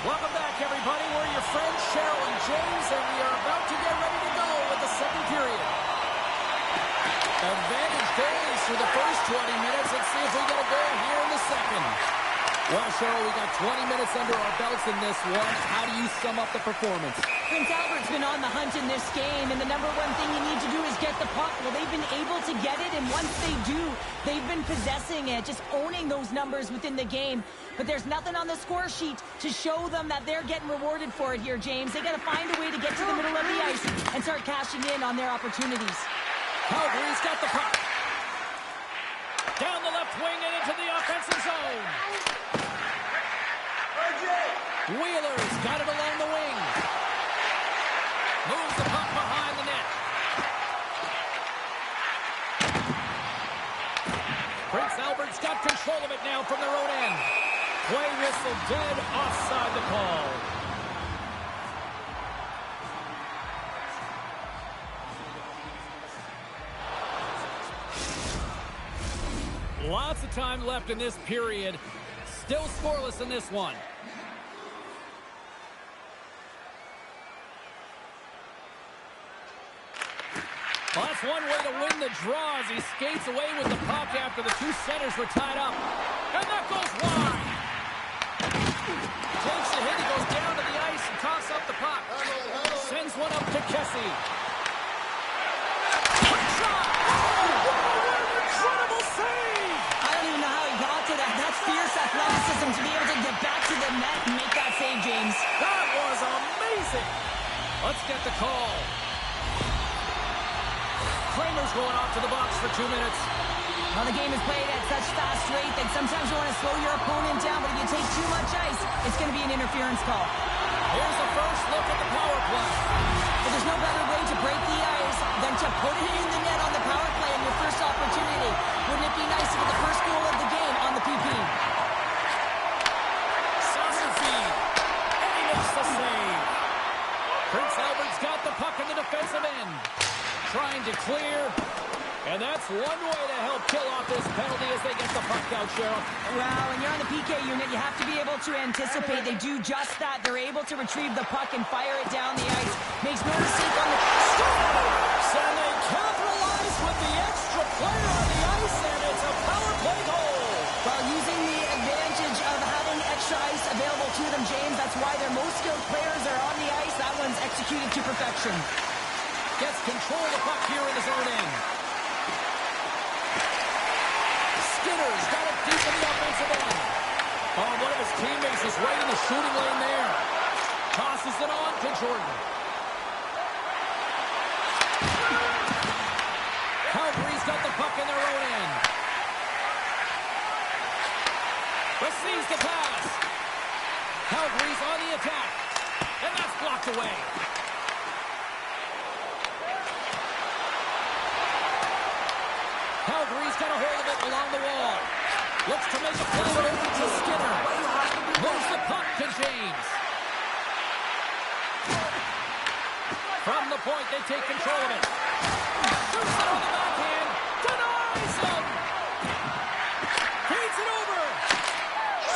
Welcome back, everybody. We're your friends, Cheryl and James, and we are about to get ready to go with the second period. Advantage goalies for the first 20 minutes. Let's see if we get a goal here in the second. Well, Cheryl, we got 20 minutes under our belts in this one. How do you sum up the performance? Prince Albert's been on the hunt in this game, and the number one thing you need to do is get the puck. Well, they've been able to get it, and once they do, they've been possessing it, just owning those numbers within the game. But there's nothing on the score sheet to show them that they're getting rewarded for it here, James. They got to find a way to get to the middle of the ice and start cashing in on their opportunities. Calgary's got the puck. Down the left wing and into the offensive zone. Wheeler's got it along the wing. Moves the puck behind the net. Prince Albert's got control of it now from their own end. Play whistle dead, offside the call. Lots of time left in this period. Still scoreless in this one. Well, that's one way to win the draw as he skates away with the puck after the 2 centers were tied up. And that goes wide. Takes the hit, he goes down to the ice and tosses up the puck. Sends one up to Kessie. Shot! Incredible save! I don't even know how he got to that. That's fierce athleticism to be able to get back to the net and make that save, James. That was amazing. Let's get the call. Kramer's going off to the box for 2 minutes. Well, the game is played at such fast rate that sometimes you want to slow your opponent down, but if you take too much ice, it's going to be an interference call. Here's the first look at the power play. But there's no better way to break the ice than to put it in the net on the power play in your first opportunity. Wouldn't it be nice to get the first goal of the game on the PP? Saucer feed. And he makes the save. Prince Albert's got the puck And that's one way to help kill off this penalty as they get the puck out, Cheryl. Well, when you're on the PK unit, you have to be able to anticipate. They do just that. They're able to retrieve the puck and fire it down the ice. Makes no mistake on the scores! And they capitalize with the extra player on the ice, and it's a power play goal. While using the advantage of having extra ice available to them, James, that's why their most skilled players are on the ice. That one's executed to perfection. Gets control of the puck here in his own end. Skinner's got it deep in the offensive end. Oh, one of his teammates is right in the shooting lane there. Tosses it on to Jordan. Calgary's got the puck in their own end. Receives the pass. Calgary's on the attack. And that's blocked away. Calgary's got a hold of it along the wall. Looks to make a play over to Skinner. Moves the puck to James. From the point, they take control of it. Shoots it on the backhand. Denies him. Feeds it over.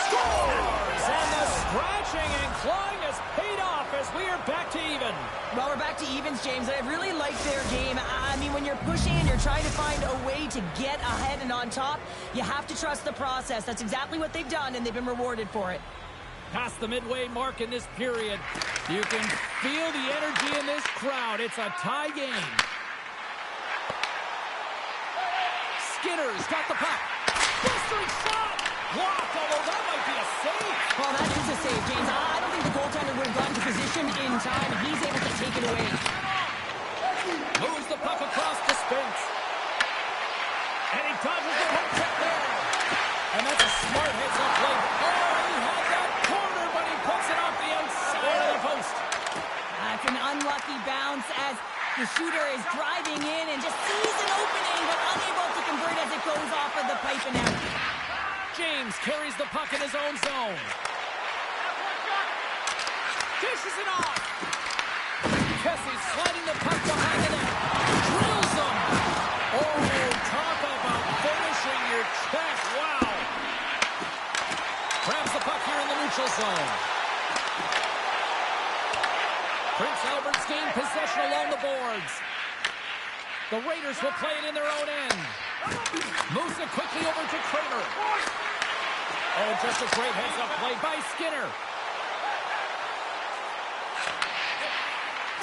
Scores! And the scratching and clawing has paid off as we are back to even. Well, we're back to evens, James. I really like their game. I mean, when you're pushing and you're trying to find a way to get ahead and on top, you have to trust the process. That's exactly what they've done, and they've been rewarded for it. Past the midway mark in this period. You can feel the energy in this crowd. It's a tie game. Skinner's got the puck. Blistering shot! Blocked, although that might be a save. Well, that is a save, James. I don't think the goaltender would have gotten to position in time, and he's able to take it away. Moves the puck across to Spence. And he dodges the puck check there. And that's a smart heads-up play. Oh, he had that corner, but he puts it off the outside of the post. That's an unlucky bounce as the shooter is driving in and just sees an opening, but unable to convert as it goes off of the pipe and out. James carries the puck in his own zone. Dishes it off. Kessie sliding the puck behind the net. Drills them. Oh, talk about finishing your check. Wow. Grabs the puck here in the neutral zone. Prince Albert's gained possession along the boards. The Raiders will play it in their own end. Moves it quickly over to Kramer. Oh, just a great heads-up play by Skinner.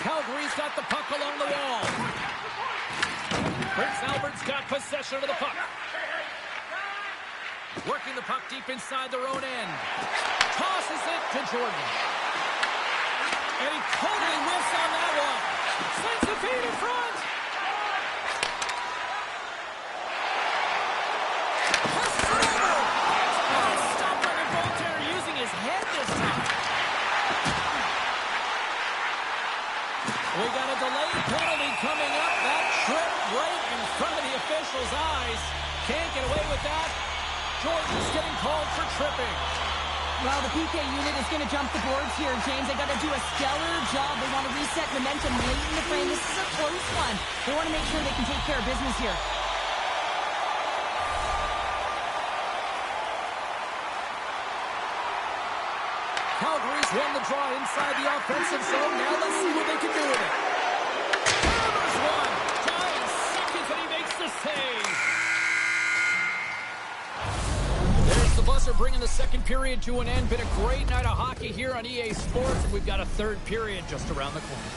Calgary's got the puck along the wall. Prince Albert's got possession of the puck. Working the puck deep inside their own end. Tosses it to Jordan. And he totally whiffs on that one. Sends the feed in front. Passes it over. Oh, stopped by the goaltender using his head this time. We got a delayed penalty coming up. That trip right in front of the official's eyes. Can't get away with that. Jordan's getting called for tripping. Well, the PK unit is going to jump the boards here, James. They got to do a stellar job. They want to reset momentum late in the frame. This is a close one. They want to make sure they can take care of business here. Calgary's won the draw inside the offensive zone. Now let's see what they can do with it. Farmer's one. Dying seconds, and he makes the save. There's the buzzer bringing the second period to an end. Been a great night of hockey here on EA Sports, and we've got a third period just around the corner.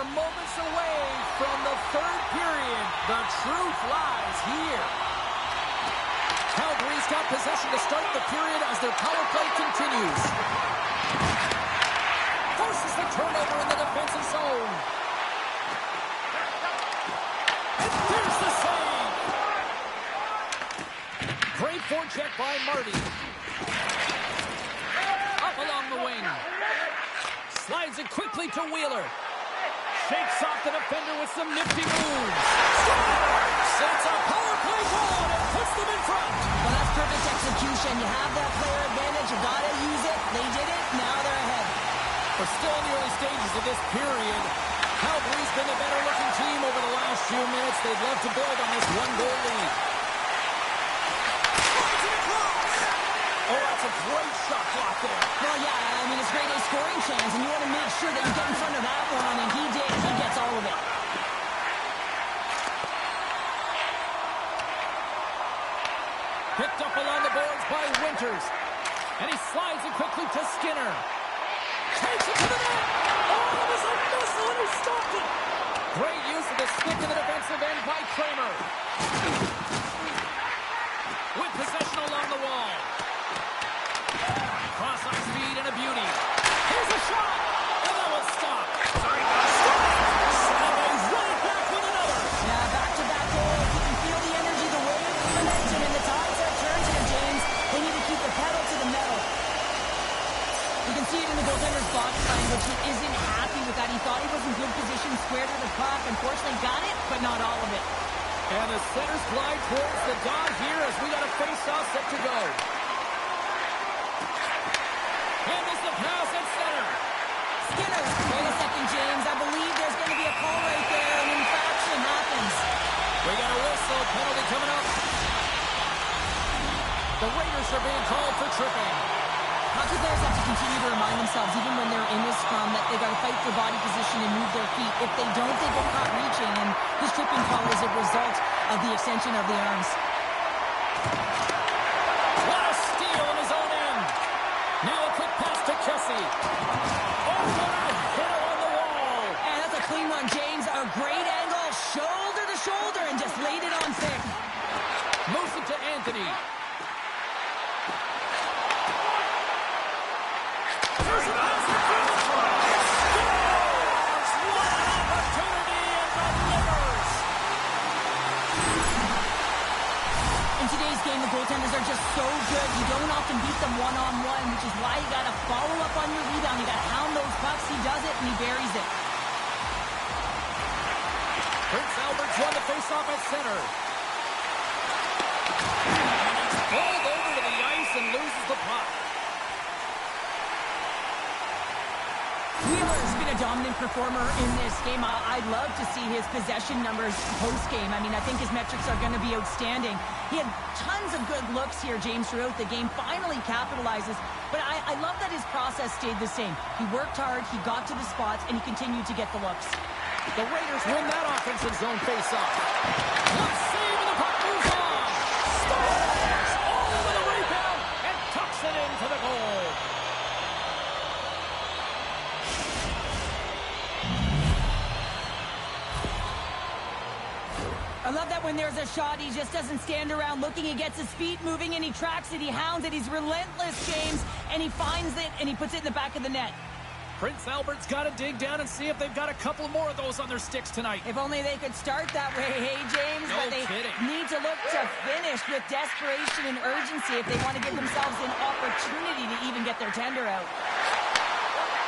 are moments away from the third period. The truth lies here. Calgary's got possession to start the period as their power play continues. Forces the turnover in the defensive zone. And there's the save. Great forecheck by Marty. Up along the wing. Slides it quickly to Wheeler. Shakes off the defender with some nifty moves. Sets a power play goal and puts them in front. Well, that's perfect execution. You have that player advantage. You got to use it. They did it. Now they're ahead. We're still in the early stages of this period. Calgary's been the better-looking team over the last few minutes. They'd love to build on this one-goal lead. Oh, that's a great shot block there. Well, yeah, I mean, it's great a scoring chance, and you want to make sure that you get in front of that one, and he did. He gets all of it. Picked up along the boards by Winters. And he slides it quickly to Skinner. Takes it to the net. Oh, it was a missile, and he stopped it. Great use of the stick in the defensive end by Kramer. With possession along the wall. Cross-ice speed and a beauty. Here's a shot. And that was stopped. Saddle's right back with another. Yeah, back-to-back goals. You can feel the energy, the wave, the momentum, and the tides have turned here, James. They need to keep the pedal to the metal. You can see it in the goaltender's body language. He isn't happy with that. He thought he was in good position, square to the puck. Unfortunately, got it, but not all of it. And the centers glide towards the dot here as we got a face-off set to go. Handles the pass at center. Skinner, wait a second, James. I believe there's going to be a call right there. An infraction happens. We got a whistle. Penalty coming up. The Raiders are being called for tripping. Hockey players have to continue to remind themselves, even when they're in this scrum, that they got to fight for body position and move their feet. If they don't, they get caught reaching, and this tripping call is a result of the extension of the arms. What a steal in his own end. Now a quick pass to Kessie. Oh, what a hit on the wall. And that's a clean one, James. A great angle, shoulder to shoulder, and just laid it on thick. Moves it to Anthony. There's a pass to Chris. Scores! What an opportunity and delivers. In today's game, the goaltenders are just so good. You don't often beat them one-on-one, which is why you got to follow up on your rebound. You got to hound those pucks. He does it, and he buries it. Prince Albert's won the face-off at center. And he's pulled over to the ice and loses the puck. Wheeler's been a dominant performer in this game. I'd love to see his possession numbers post-game. I mean, I think his metrics are going to be outstanding. He had tons of good looks here, James, throughout the game. Finally capitalizes. But I love that his process stayed the same. He worked hard, he got to the spots, and he continued to get the looks. The Raiders win that offensive zone face-off. One save and the puck moves on. Scores! All over the rebound and tucks it into the goal. I love that when there's a shot, he just doesn't stand around looking. He gets his feet moving, and he tracks it. He hounds it. He's relentless, James, and he finds it, and he puts it in the back of the net. Prince Albert's got to dig down and see if they've got a couple more of those on their sticks tonight. If only they could start that way, hey, James. No but they kidding. need to look to finish with desperation and urgency if they want to give themselves an opportunity to even get their tender out.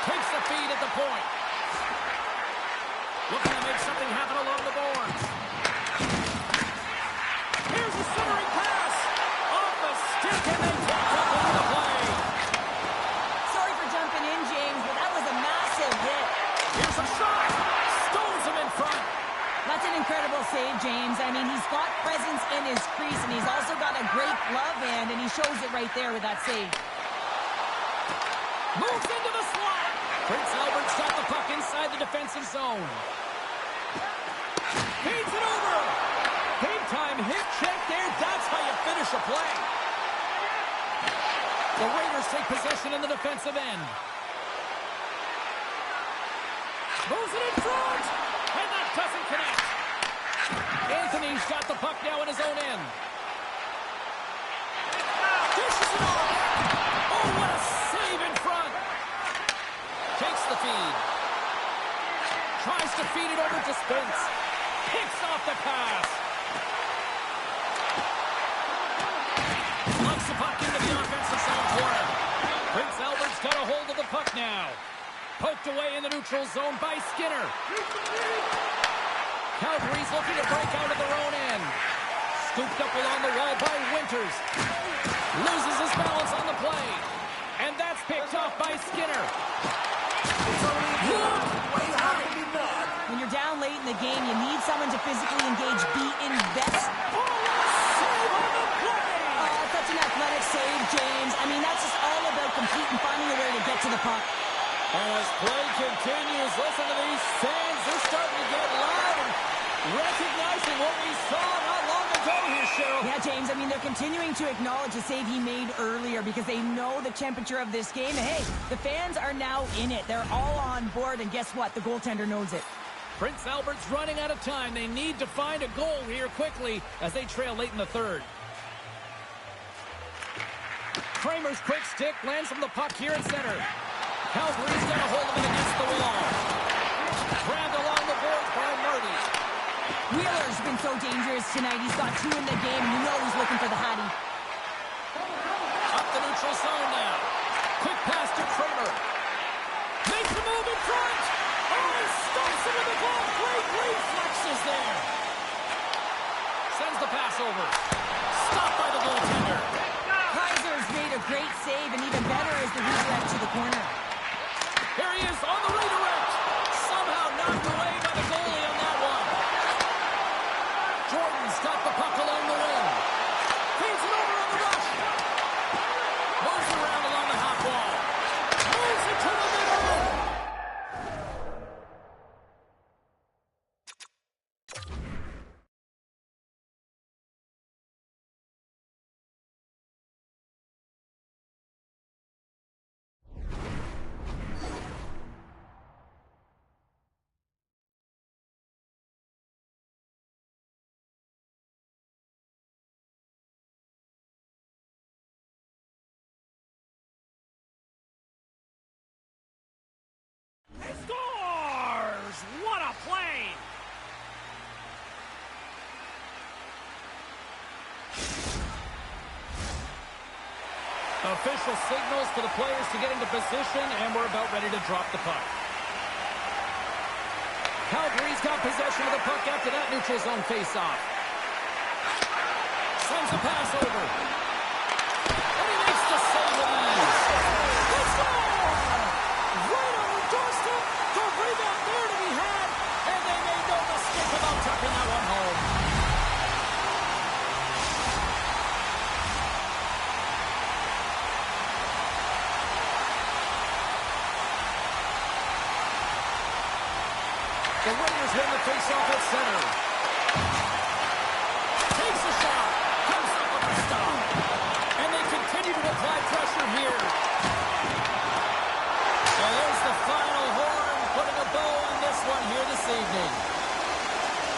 Takes the feed at the point. Looking to make something happen along the boards. Here's a centering pass. Off the stick, and they take up on the play. Sorry for jumping in, James, but that was a massive hit. Here's a shot. Stones him in front. That's an incredible save, James. I mean, he's got presence in his crease, and he's also got a great glove hand, and he shows it right there with that save. Moves into the slot. Prince Albert's got the puck inside the defensive zone. Feeds it over. Big time hit check there. That's how you finish a play. The Raiders take possession in the defensive end. Moves throws it in front. And that doesn't connect. Anthony's got the puck now in his own end. Dishes it off. Oh, what a save in front. Takes the feed. Tries to feed it over to Spence. Picks off the pass. Locks the puck into the offensive zone corner. Prince Albert's got a hold of the puck now. Poked away in the neutral zone by Skinner. Calgary's looking to break out of their own end. Scooped up along the wall by Winters. Loses his balance on the play. And that's picked off by Skinner. When you're down late in the game, you need someone to physically engage, be invest. Such an athletic save, James. I mean, that's just all about competing, finding a way to get to the puck. And as play continues, listen to these fans. They're starting to get loud and recognizing what we saw not long ago here, Cheryl. Yeah, James, I mean, they're continuing to acknowledge the save he made earlier because they know the temperature of this game. And, hey, the fans are now in it. They're all on board, and guess what? The goaltender knows it. Prince Albert's running out of time. They need to find a goal here quickly as they trail late in the third. Kramer's quick stick lands from the puck here at center. Calgary's got a hold of it against the wall. Grabbed along the boards by Marty. Wheeler's been so dangerous tonight. He's got 2 in the game, and you know he's looking for the Hattie. Up the neutral zone now. Quick pass to Kramer. Makes the move in front. Oh, he stumps it with the glove. Great reflexes there. Sends the pass over. Stopped by the goaltender. Kaiser's made a great save, and even better is the redirect to the corner. Here he is on the redirect. Somehow knocked away by the goalie on that one. Jordan's got the puck along the wing. Feeds it over on the rush. Moves around along the half wall. Moves it to the middle. Scores! What a play! Official signals to the players to get into position, and we're about ready to drop the puck. Calgary's got possession of the puck after that neutral zone face-off. Sends a pass over. And he makes the save with ease. They score! Right on the doorstep. The rebound there to be had, and they made no mistake about tucking that one home. The Raiders win the face-off at center. Takes a shot. Comes up with a stop. And they continue to apply pressure here. And there's the final horn, putting a bow on this one here this evening.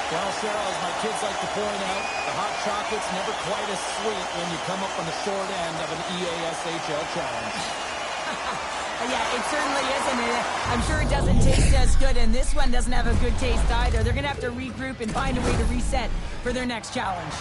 Well, Cheryl, as my kids like to point out, the hot chocolate's never quite as sweet when you come up on the short end of an EASHL challenge. Yeah, it certainly isn't. I'm sure it doesn't taste as good, and this one doesn't have a good taste either. They're going to have to regroup and find a way to reset for their next challenge.